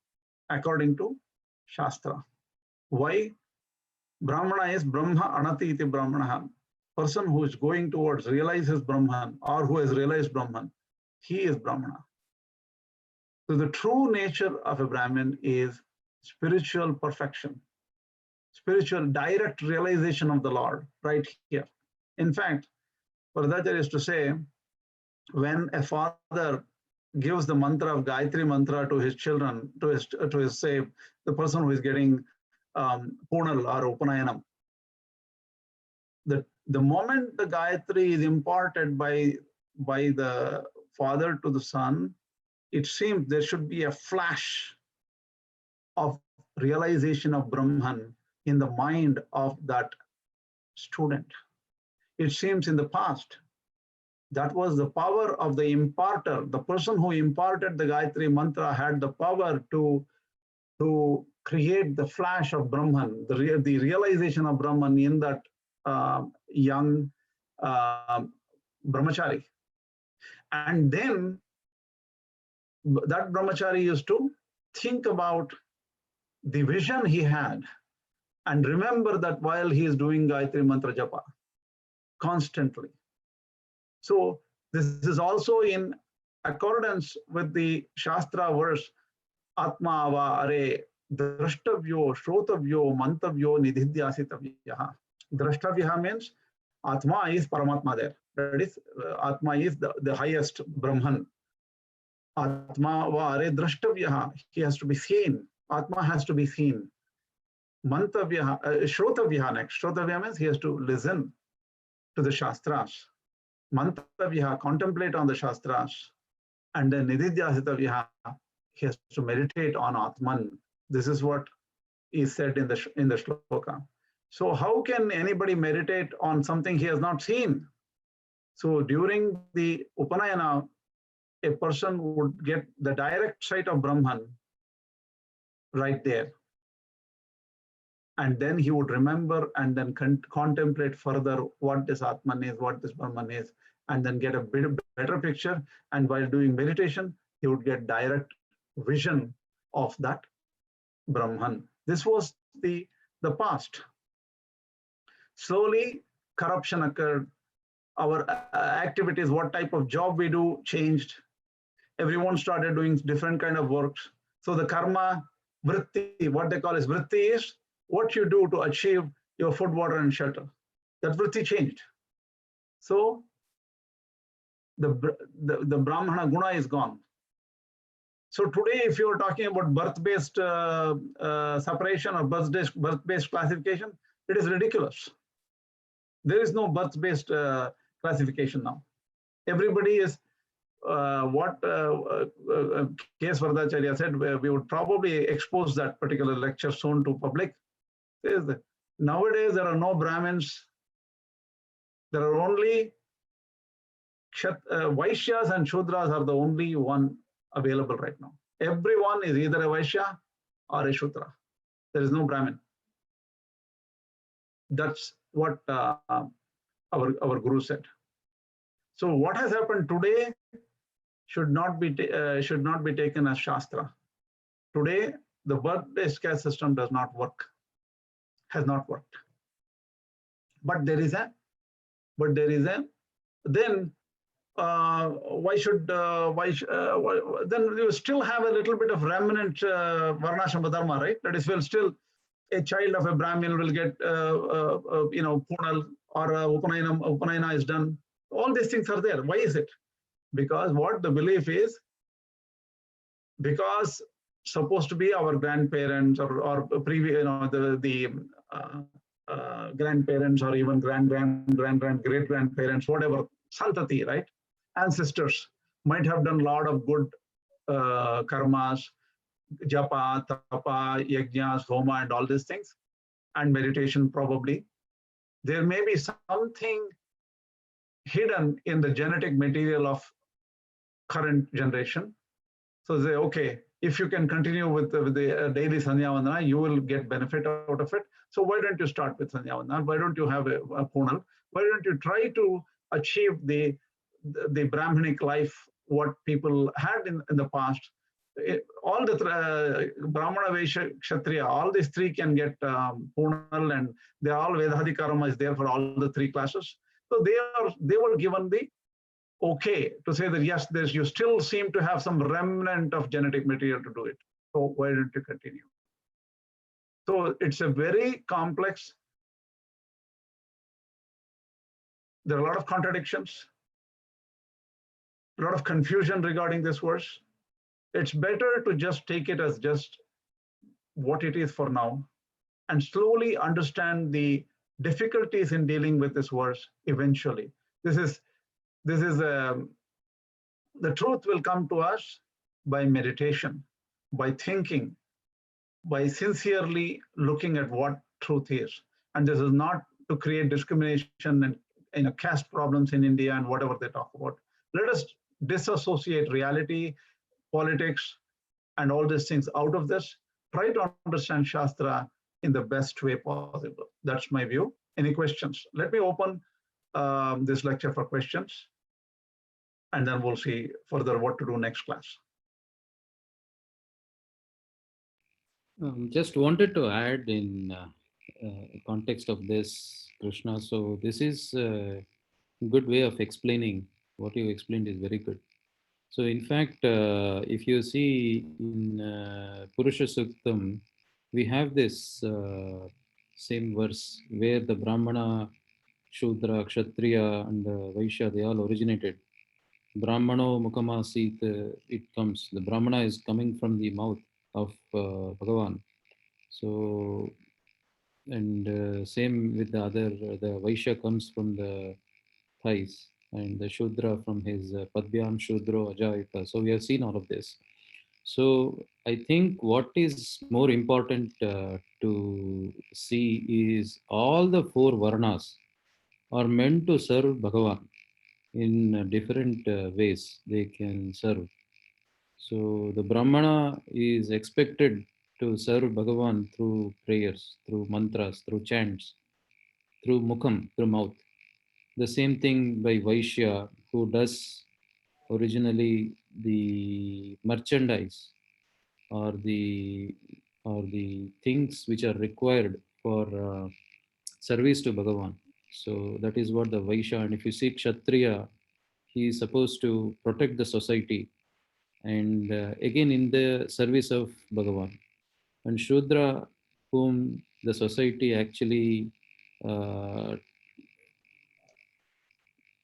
according to Shastra. Why? Brahmana is Brahma anati iti brahmanaha. Person who is going towards realizes Brahman or who has realized Brahman, he is Brahmana. So the true nature of a Brahmin is spiritual perfection, spiritual direct realization of the Lord right here. In fact, Vardachar used to say, when a father gives the mantra of Gayatri mantra to his children, to his say, the person who is getting Punal or Upanayanam, the moment the Gayatri is imparted by the father to the son, it seems there should be a flash of realization of Brahman in the mind of that student. It seems in the past, that was the power of the imparter. The person who imparted the Gayatri mantra had the power to create the flash of Brahman, the realization of Brahman in that young brahmachari. And then that brahmachari used to think about the vision he had and remember that while he is doing Gayatri Mantra Japa constantly. So this is also in accordance with the Shastra verse, Atma va are drashtavyo, shrotavyo, mantavyo, nidhidyasitavyaha. Drashtavyaha means Atma is Paramatma there. That is, Atma is the highest Brahman. Atma va are drashtavyaha. He has to be seen. Atma has to be seen. Mantavyaha, shrotavyaha next. Shrotavyaha means he has to listen to the Shastras. Mantavyaha, contemplate on the Shastras. And then nidhidyasitavyaha, he has to meditate on Atman. This is what is said in the Sloka. So how can anybody meditate on something he has not seen? So during the Upanayana, a person would get the direct sight of Brahman right there. And then he would remember and then contemplate further what this Atman is, what this Brahman is, and then get a better picture. And while doing meditation, he would get direct vision of that Brahman. This was the past. Slowly, corruption occurred. Our activities, what type of job we do, changed. Everyone started doing different kind of works. So the karma, vritti, what they call is vritti is what you do to achieve your food, water, and shelter. That vritti changed. So the Brahmana guna is gone. So today, if you're talking about birth-based separation or birth-based classification, it is ridiculous. There is no birth-based classification now. Everybody is what K.S. Vardacharya said. We would probably expose that particular lecture soon to public. Nowadays, there are no Brahmins. There are only Vaishyas and Shudras are the only one available right now. Everyone is either a Vaishya or a Shudra. There is no Brahmin. That's what our Guru said. So what has happened today should not be taken as Shastra. Today, the birth-based caste system does not work, has not worked. But there is a, then then you still have a little bit of remnant Varnashama Dharma, right? That is, well, still a child of a Brahmin will get, Punal or Upanayana is done. All these things are there. Why is it? Because what the belief is, because supposed to be our grandparents or previous, grandparents or even great grandparents, whatever, santati, right? Ancestors might have done a lot of good karmas, japa, tapa, yajnas, homa, and all these things, and meditation probably. There may be something hidden in the genetic material of current generation. So they, okay, if you can continue with the daily Sandhyavandana, you will get benefit out of it. So why don't you start with Sandhyavandana? Why don't you have a Punal? Why don't you try to achieve the Brahminic life, what people had in the past? All the Brahmana, Vaishya, Kshatriya, all these three can get Punal, and they all Vedhadi Karma is there for all the three classes. So they were given the okay to say that yes, you still seem to have some remnant of genetic material to do it. So why don't you continue? So it's a very complex. There are a lot of contradictions, a lot of confusion regarding this verse. It's better to just take it as just what it is for now and slowly understand the difficulties in dealing with this verse eventually. The truth will come to us by meditation, by thinking, by sincerely looking at what truth is. And this is not to create discrimination and caste problems in India and whatever they talk about. Let us disassociate reality, politics, and all these things out of this. Try to understand Shastra in the best way possible. That's my view. Any questions? Let me open this lecture for questions, and then we'll see further what to do next class.
Just wanted to add in context of this, Krishna. So this is a good way of explaining. What you explained is very good. So in fact, if you see in Purusha Suktam, we have this same verse where the Brahmana, Shudra, Kshatriya, and Vaishya, they all originated. Brahmano Mukamasit, it comes. The Brahmana is coming from the mouth of Bhagavan. So, and same with the other, the Vaishya comes from the thighs, and the Shudra from his Padbyam Shudro Ajayita. So we have seen all of this. So I think what is more important to see is all the four Varnas are meant to serve Bhagavan. in different ways they can serve. So the Brahmana is expected to serve Bhagavan through prayers, through mantras, through chants, through mukham, through mouth. The same thing by Vaishya, who does originally the merchandise or the things which are required for service to Bhagavan. So that is what the Vaishya. And if you see Kshatriya, he is supposed to protect the society and again in the service of Bhagavan. And Shudra, whom the society actually uh,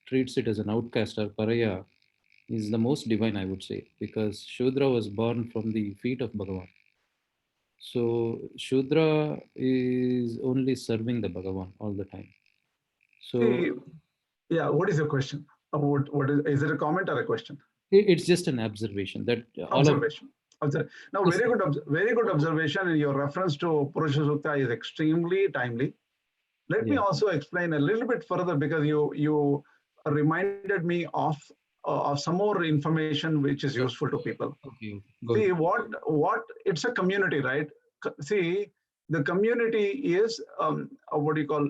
treats it as an outcast or paraya, is the most divine, I would say, because Shudra was born from the feet of Bhagavan. So Shudra is only serving the Bhagavan all the time.
See,
So
yeah, what is your question? What is it a comment or a question?
it's just an observation that all of
Observation. Now, very good observation, and your reference to Purusha Sukta is extremely timely. Let me also explain a little bit further, because you reminded me of some more information which is useful to people.
Okay.
See, what it's a community, right? See, the community is what do you call?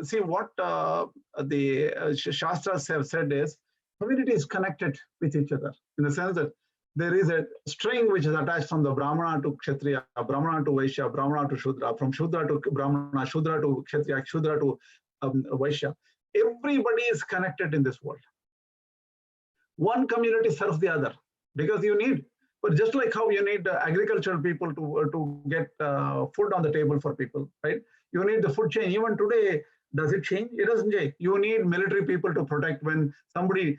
See, what the Shastras have said is community is connected with each other in the sense that there is a string which is attached from the Brahmana to Kshatriya, Brahmana to Vaishya, Brahmana to Shudra, from Shudra to Brahmana, Shudra to Kshatriya, Shudra to Vaishya. Everybody is connected in this world. One community serves the other because you need, but just like how you need agricultural people to get food on the table for people, right? You need the food chain. Even today, does it change? It doesn't change. You need military people to protect when somebody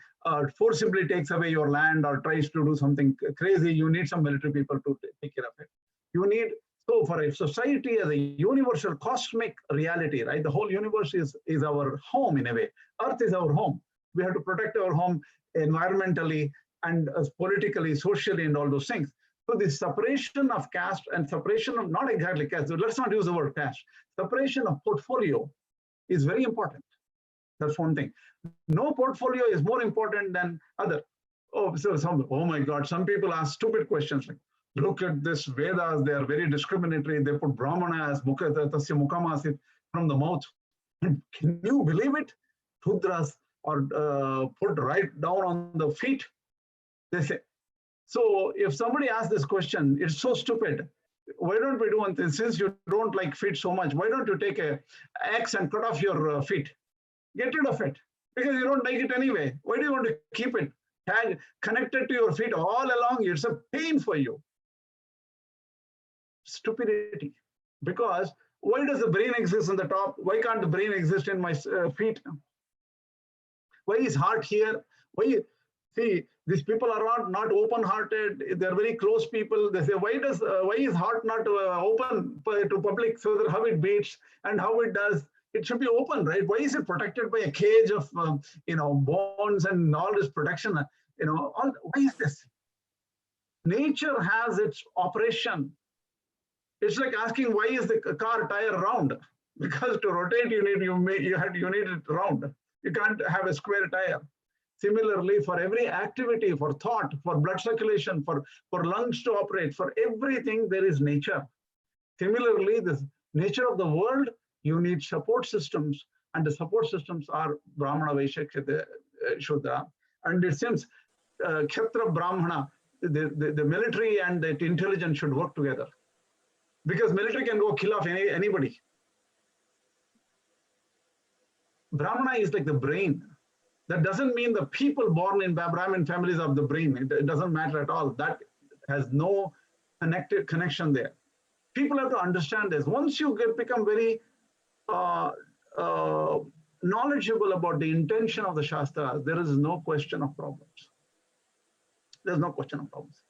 forcibly takes away your land or tries to do something crazy. You need some military people to take care of it. You need, so for a society as a universal cosmic reality, right? The whole universe is our home in a way. Earth is our home. We have to protect our home environmentally and politically, socially, and all those things. So the separation of caste and separation of, not exactly caste, so let's not use the word caste, separation of portfolio is very important. That's one thing. No portfolio is more important than other. Oh, so oh my God, some people ask stupid questions like, look at this Vedas, they are very discriminatory. They put Brahmana as tasya mukamasit, from the mouth. And can you believe it? Shudras are put right down on the feet, they say. So if somebody asks this question, it's so stupid. Why don't we do one thing? Since you don't like feet so much, why don't you take an axe and cut off your feet? Get rid of it, because you don't like it anyway. Why do you want to keep it connected to your feet all along? It's a pain for you. Stupidity. Because why does the brain exist on the top? Why can't the brain exist in my feet? Why is heart here? Why? See, these people are not open-hearted. They're very close people. They say, why is heart not open to public, so that how it beats and how it does? It should be open, right? Why is it protected by a cage of bones and all this protection? Why is this? Nature has its operation. It's like asking, why is the car tire round? Because to rotate, you need it round. You can't have a square tire. Similarly, for every activity, for thought, for blood circulation, for lungs to operate, for everything, there is nature. Similarly, the nature of the world, you need support systems, and the support systems are Brahmana, Vaishya, Shudra. And it seems Kshatriya, Brahmana, the military and the intelligence should work together. Because military can go kill off anybody. Brahmana is like the brain. That doesn't mean the people born in Brahmin families are the brain. It doesn't matter at all. That has no connection there. People have to understand this. Once you become very knowledgeable about the intention of the Shastras, there is no question of problems. There's no question of problems.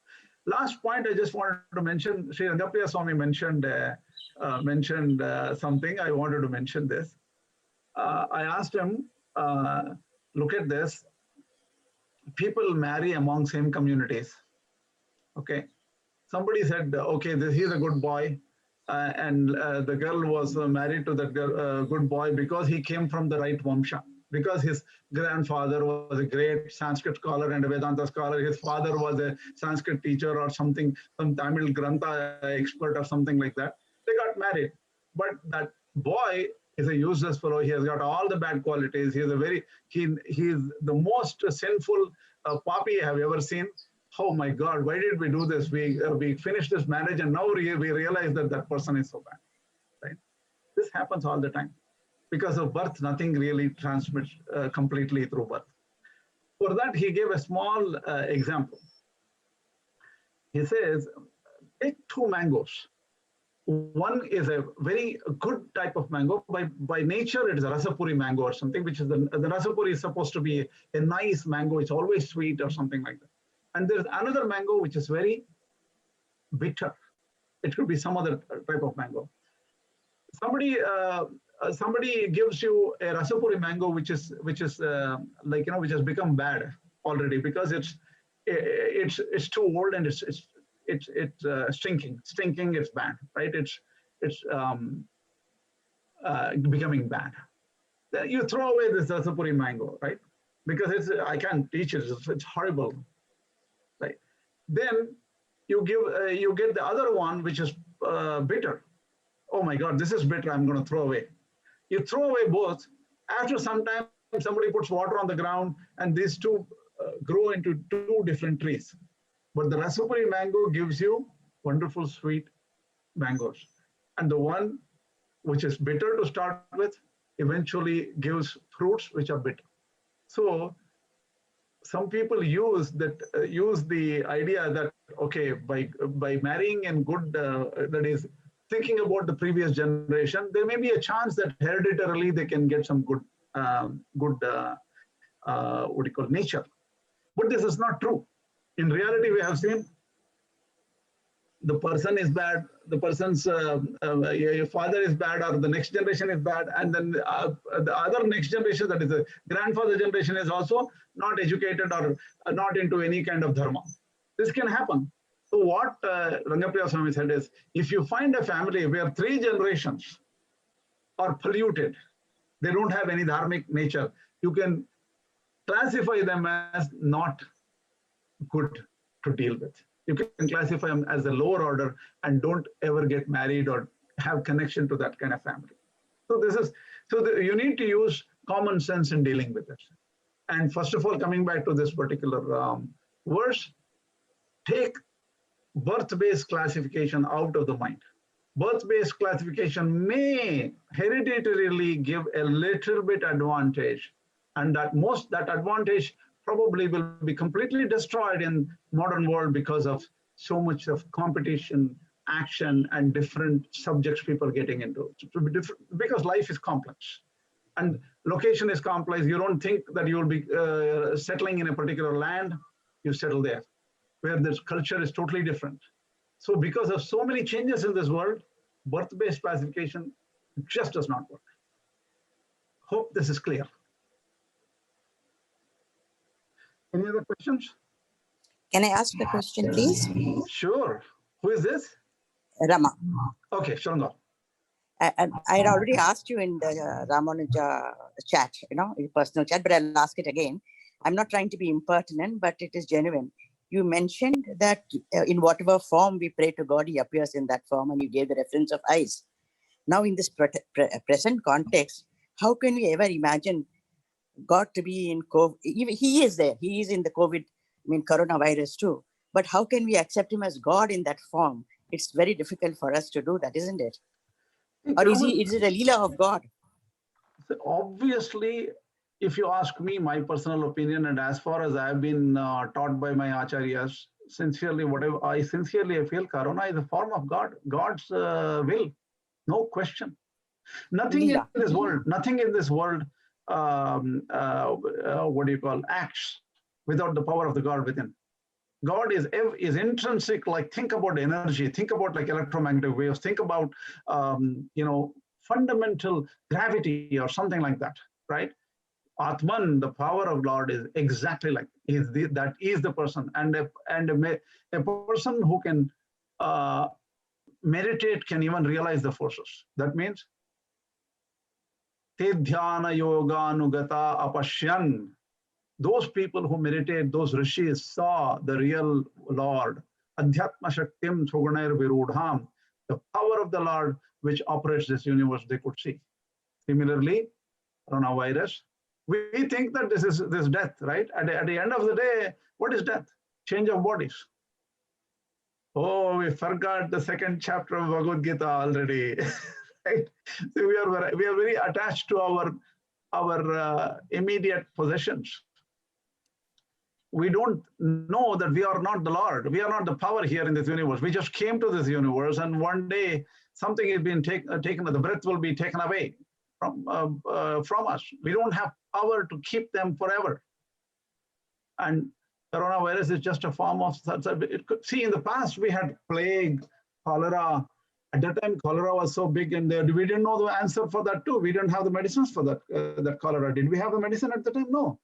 Last point I just wanted to mention, Sri Rangapriya Swami mentioned something. I wanted to mention this. I asked him, look at this. People marry among same communities. Okay. Somebody said, okay, he's a good boy. And the girl was married to that good boy because he came from the right vamsha. because his grandfather was a great Sanskrit scholar and a Vedanta scholar. His father was a Sanskrit teacher or something, some Tamil Grantha expert or something like that. They got married. But that boy is a useless fellow. He has got all the bad qualities. He's the most sinful papi I have ever seen. Oh my God, why did we do this? We finished this marriage and now we realize that that person is so bad, right? This happens all the time. Because of birth, nothing really transmits completely through birth. For that, he gave a small example. He says, take 2 mangoes. One is a very good type of mango. By nature, it is a rasapuri mango or something, which is the rasapuri is supposed to be a nice mango. It's always sweet or something like that. And there's another mango which is very bitter. It could be some other type of mango. Somebody gives you a rasapuri mango which has become bad already because it's too old and it's stinking, it's bad, right? It's becoming bad. You throw away this rasapuri mango, right? Because I can't teach it. It's horrible, right? Then you get the other one which is bitter. Oh my God, this is bitter. I'm going to throw away. You throw away both. After some time, somebody puts water on the ground, and these two grow into 2 different trees. But the rasapuri mango gives you wonderful sweet mangoes, and the one which is bitter to start with eventually gives fruits which are bitter. So some people use the idea that okay, by marrying and good that is thinking about the previous generation, there may be a chance that hereditarily they can get some good nature. But this is not true. In reality, we have seen the person is bad, the person's father is bad, or the next generation is bad, and then the other next generation, that is the grandfather generation, is also not educated or not into any kind of dharma. This can happen. So what Rangapriya Swami said is, if you find a family where 3 generations are polluted, they don't have any dharmic nature, you can classify them as not good to deal with. You can classify them as a lower order and don't ever get married or have connection to that kind of family. So you need to use common sense in dealing with it. And first of all, coming back to this particular verse, take birth-based classification out of the mind. Birth-based classification may hereditarily give a little bit advantage, and that advantage probably will be completely destroyed in modern world because of so much of competition, action, and different subjects people are getting into. Because life is complex and location is complex. You don't think that you will be settling in a particular land, you settle there, where this culture is totally different. So because of so many changes in this world, birth-based classification just does not work. Hope this is clear. Any other questions?
Can I ask a question, please?
Sure. Who is this?
Rama.
Okay, Sharanga.
I had already asked you in the Ramanuja chat, in personal chat, but I'll ask it again. I'm not trying to be impertinent, but it is genuine. You mentioned that in whatever form we pray to God, he appears in that form, and you gave the reference of eyes. Now, in this present context, how can we ever imagine God to be in COVID? He is there. He is in the COVID, coronavirus too. But how can we accept him as God in that form? It's very difficult for us to do that, isn't it? Or is it a Lila of God?
So obviously, if you ask me my personal opinion, and as far as I've been taught by my acharyas, sincerely feel Karuna is a form of God, God's will, no question. Nothing in this world, acts without the power of the God within. God is intrinsic. Like, think about energy, think about like electromagnetic waves, think about fundamental gravity or something like that, right? Atman, the power of Lord, is exactly like that is the person, and a person who can meditate can even realize the forces. That means Te dhyana yoganugata apashyan. Those people who meditate, those rishis saw the real Lord. Adhyatma shaktim sugunair virudham. The power of the Lord which operates this universe, they could see. Similarly, coronavirus, we think that this is death, right? At the end of the day, what is death? Change of bodies. Oh, we forgot the second chapter of Bhagavad Gita already. Right? So we are very attached to our immediate possessions. We don't know that we are not the Lord. We are not the power here in this universe. We just came to this universe, and one day something is being taken. The breath will be taken away from us. We don't have power to keep them forever. And coronavirus is just a form of such. See, in the past we had plague, cholera. At that time, cholera was so big, and we didn't know the answer for that too. We didn't have the medicines for that cholera. Did we have the medicine at the time? No.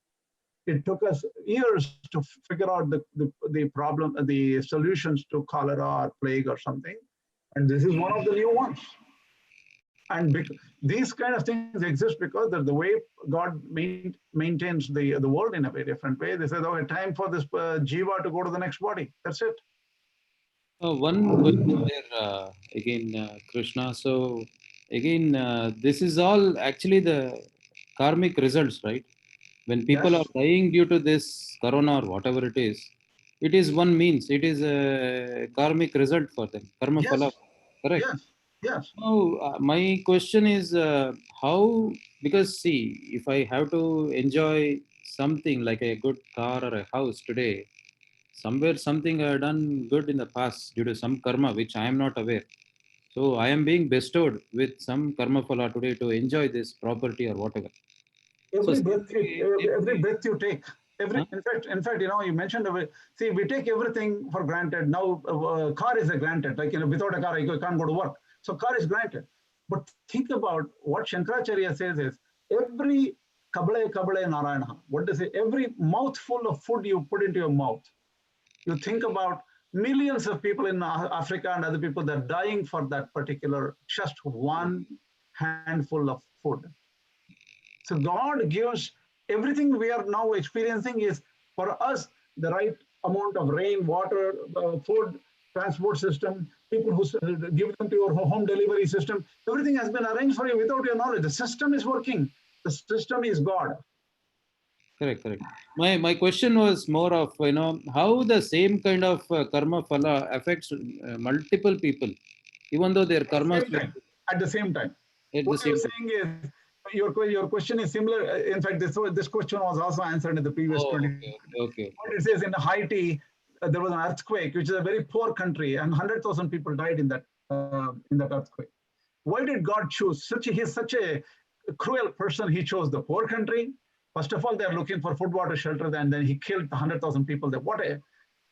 It took us years to figure out the problem, the solutions to cholera or plague or something. And this is one of the new ones. And these kind of things exist because the way God maintains the world in a very different way. They said, okay, time for this jiva to go to the next body. That's it.
One question there again, Krishna. So again, this is all actually the karmic results, right? When people
Yes.
are dying due to this corona or whatever it is one means. It is a karmic result for them. Karma
Yes.
phala, correct?
Yes. Yes.
Now, my question is how, because see, if I have to enjoy something like a good car or a house today, somewhere something I have done good in the past due to some karma which I am not aware. So I am being bestowed with some karma phala today to enjoy this property or whatever. So
Every breath
simply,
you take,
huh?
in fact, you mentioned, see, we take everything for granted. Now, car is a granted, like, without a car, you can't go to work. So car is granted. But think about what Shankaracharya says is, every kabale narayana, what does it, every mouthful of food you put into your mouth, you think about millions of people in Africa and other people that are dying for that particular, just one handful of food. So God gives everything we are now experiencing is for us the right amount of rain, water, food, transport system, people who give them to your home delivery system. Everything has been arranged for you without your knowledge. The system is working. The system is God.
Correct, correct. My question was more of how the same kind of karma phala affects multiple people, even though their
At the
karmas
same time. At the same time.
at the
What you're
same time.
saying is your question is similar. In fact, this question was also answered in the previous
Oh,
20.
okay.
What it says in Haiti, there was an earthquake, which is a very poor country, and 100,000 people died in that earthquake. Why did God choose he's such a cruel person? He chose the poor country. First of all, they're looking for food, water, shelter, and then he killed 100,000 people. This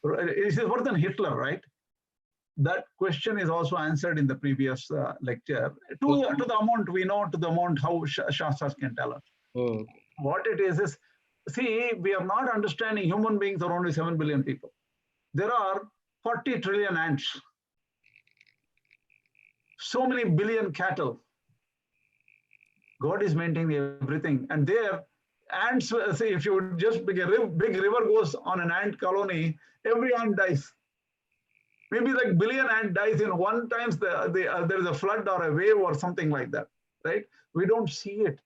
is worse than Hitler, right? That question is also answered in the previous lecture. To the amount we know, to the amount how Shastras can tell us.
Oh,
What it is, see, we are not understanding human beings are only 7 billion people. There are 40 trillion ants, so many billion cattle. God is maintaining everything. And there, ants, see, if you just big river goes on an ant colony, every ant dies. Maybe like billion ant dies in one times there is a flood or a wave or something like that, right? We don't see it.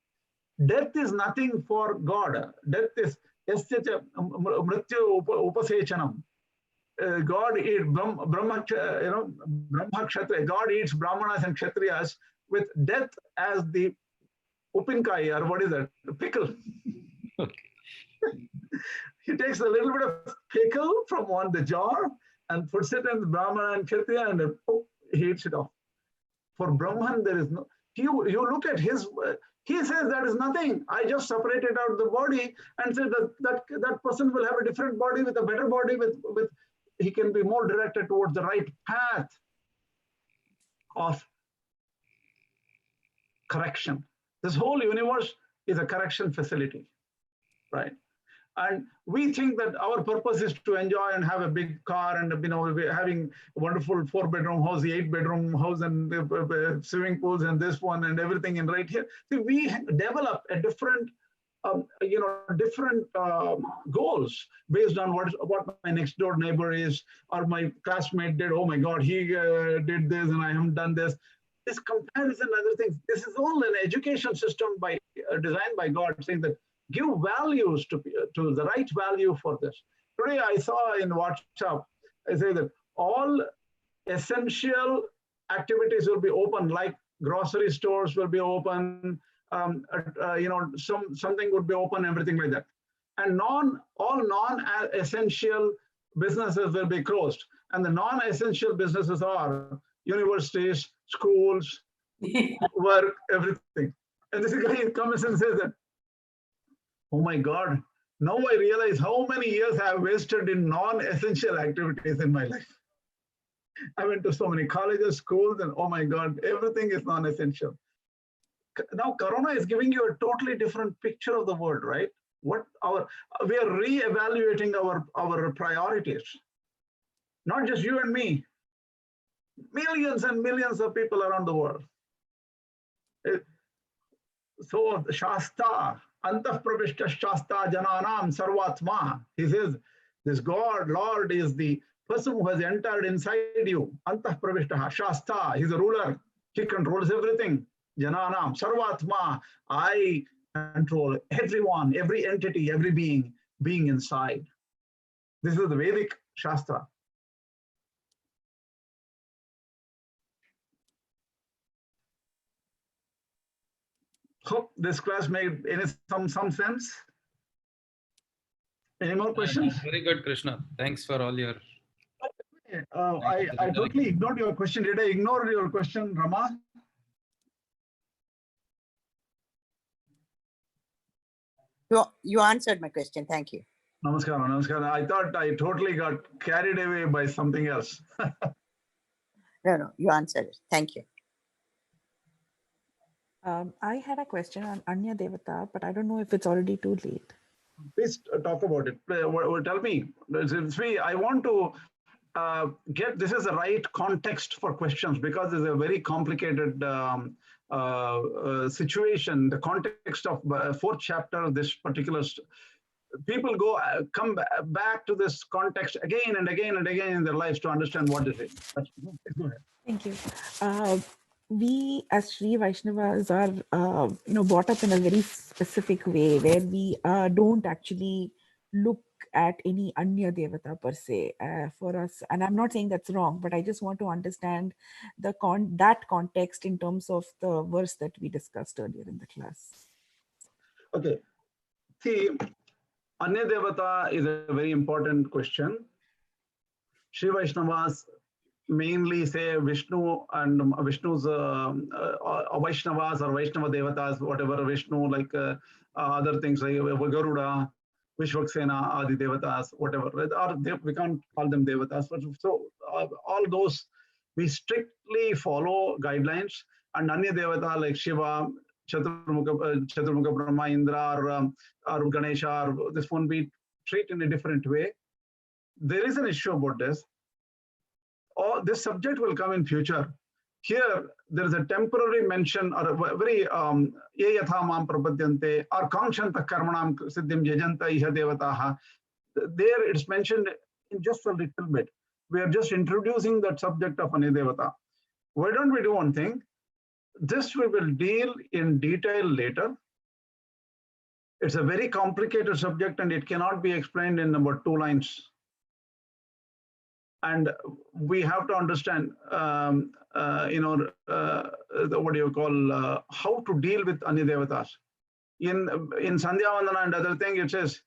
Death is nothing for God. Death is mrityu upasechanam. God eats Brahma, Kshatriya. God eats Brahmanas and Kshatriyas with death as the upinkai, or what is that? The pickle. He takes a little bit of pickle from the jar and puts it in the Brahmana and Kshatriya, and then he eats it off. For Brahman, there is no. You look at his. He says that is nothing. I just separated out the body and said that person will have a different body with a better body with he can be more directed towards the right path of correction. This whole universe is a correction facility, right? And we think that our purpose is to enjoy and have a big car and, we're having a wonderful 4-bedroom house, the 8-bedroom house, and swimming pools and this one and everything in right here. See, we develop a different, different goals based on what my next door neighbor is, or my classmate did. Oh my God, he did this and I haven't done this. This comparison and other things. This is all an education system designed by God, saying that give values to the right value for this. Today I saw in WhatsApp, I say that all essential activities will be open, like grocery stores will be open, something would be open, everything like that. And all non-essential businesses will be closed. And the non-essential businesses are universities, schools, work, everything. And this guy comes and says that, oh my God, now I realize how many years I have wasted in non-essential activities in my life. I went to so many colleges, schools, and oh my God, everything is non-essential. Now Corona is giving you a totally different picture of the world, right? We are re-evaluating our priorities. Not just you and me, millions and millions of people around the world. So Shasta, Antah Pravishta Shasta Jananam Sarvatma. He says, this God, Lord, is the person who has entered inside you. Antah Pravishta Shasta, he's a ruler. He controls everything. Jananam Sarvatma. I control everyone, every entity, every being inside. This is the Vedic Shastra. Hope this class made some sense. Any more questions?
Very good, Krishna. Thanks for all your.
I totally ignored your question. Did I ignore your question, Rama?
You answered my question. Thank you.
Namaskaram, namaskaram. I thought I totally got carried away by something else.
No, you answered it. Thank you.
I had a question on Anya Devata, but I don't know if it's already too late.
Please talk about it. Tell me. I want to get this is the right context for questions, because it's a very complicated situation. The context of 4th chapter of this particular people come back to this context again and again and again in their lives to understand what is it. Go ahead.
Thank you. We as Sri Vaishnavas are, brought up in a very specific way where we don't actually look at any Anya Devata per se for us. And I'm not saying that's wrong, but I just want to understand that context in terms of the verse that we discussed earlier in the class.
Okay. See, Anya Devata is a very important question. Sri Vaishnavas mainly say Vishnu and Vishnu's Vaishnavas or Vaishnava Devatas, whatever Vishnu, like other things like Garuda, Vishwaksena, Adi Devatas, whatever. Or we can't call them Devatas. But so all those, we strictly follow guidelines. And Anya Devata like Shiva, Chaturmukha Brahma, Indra, or Ganesha, or this one we treat in a different way. There is an issue about this. This subject will come in future. Here, there is a temporary mention or a very ye yatha mam prapadyante or kanshanta karmanam siddhim yajanta iha devataha. There it's mentioned in just a little bit. We are just introducing that subject of Anya Devata. Why don't we do one thing? This we will deal in detail later. It's a very complicated subject and it cannot be explained in about 2 lines. And we have to understand, what do you call, how to deal with Anya Devatas. In Sandhya Vandana and other thing, it says,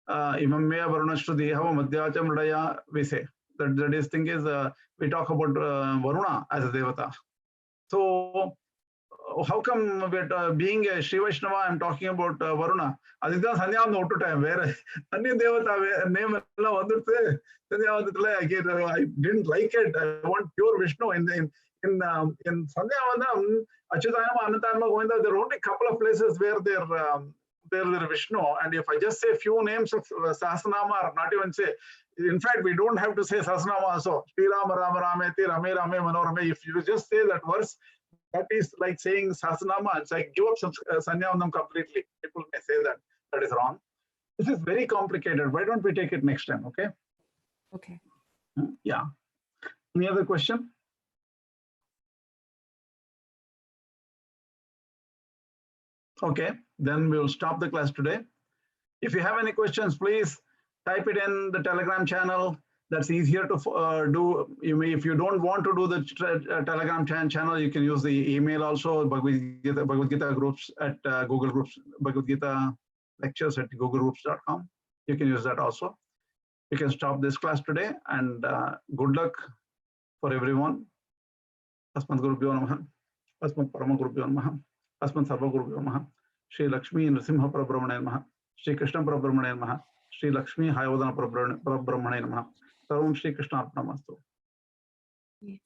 Imam Meya Varnashtuti Hava Madhyacham Radaya, we say. That is thing is, we talk about Varuna as a Devata. So, how come being a Sri Vaishnava, I'm talking about Varuna? Aditya Sandhya Vandana Ottu time, where Anya Devata name I didn't like it. I want pure Vishnu. In Sandhya Vandana, Achyutanama, Anantanama, Govinda, there are only a couple of places where their there is Vishnu, and if I just say few names of Sahasranama or not even say, in fact, we don't have to say Sahasranama also. Sri Rama Rama Rameti Rame Rame Manorame. If you just say that verse, that is like saying Sahasranama. It's like give up Sanyavandam completely. People may say that. That is wrong. This is very complicated. Why don't we take it next time? Okay.
Okay.
Yeah. Any other question? Okay, then we'll stop the class today. If you have any questions, please type it in the Telegram channel. That's easier to do. You may, if you don't want to do the Telegram channel, you can use the email also, Bhagavad Gita groups at Google Groups, Bhagavad Gita lectures at googlegroups.com. You can use that also. You can stop this class today, and good luck for everyone. Asmat Gurubhyo Namaha, Asmat Parama Gurubhyo Namaha, Asmat Sarva Gurubhyo Namaha, Shri Lakshmi Nrsimha Parabrahmane Namaha, Shri Krishna Parabrahmane Namaha, Shri Lakshmi Hayavadana Parabrahmane Namaha. Sarvam Shri Krishna Arpanamastu.
Yes.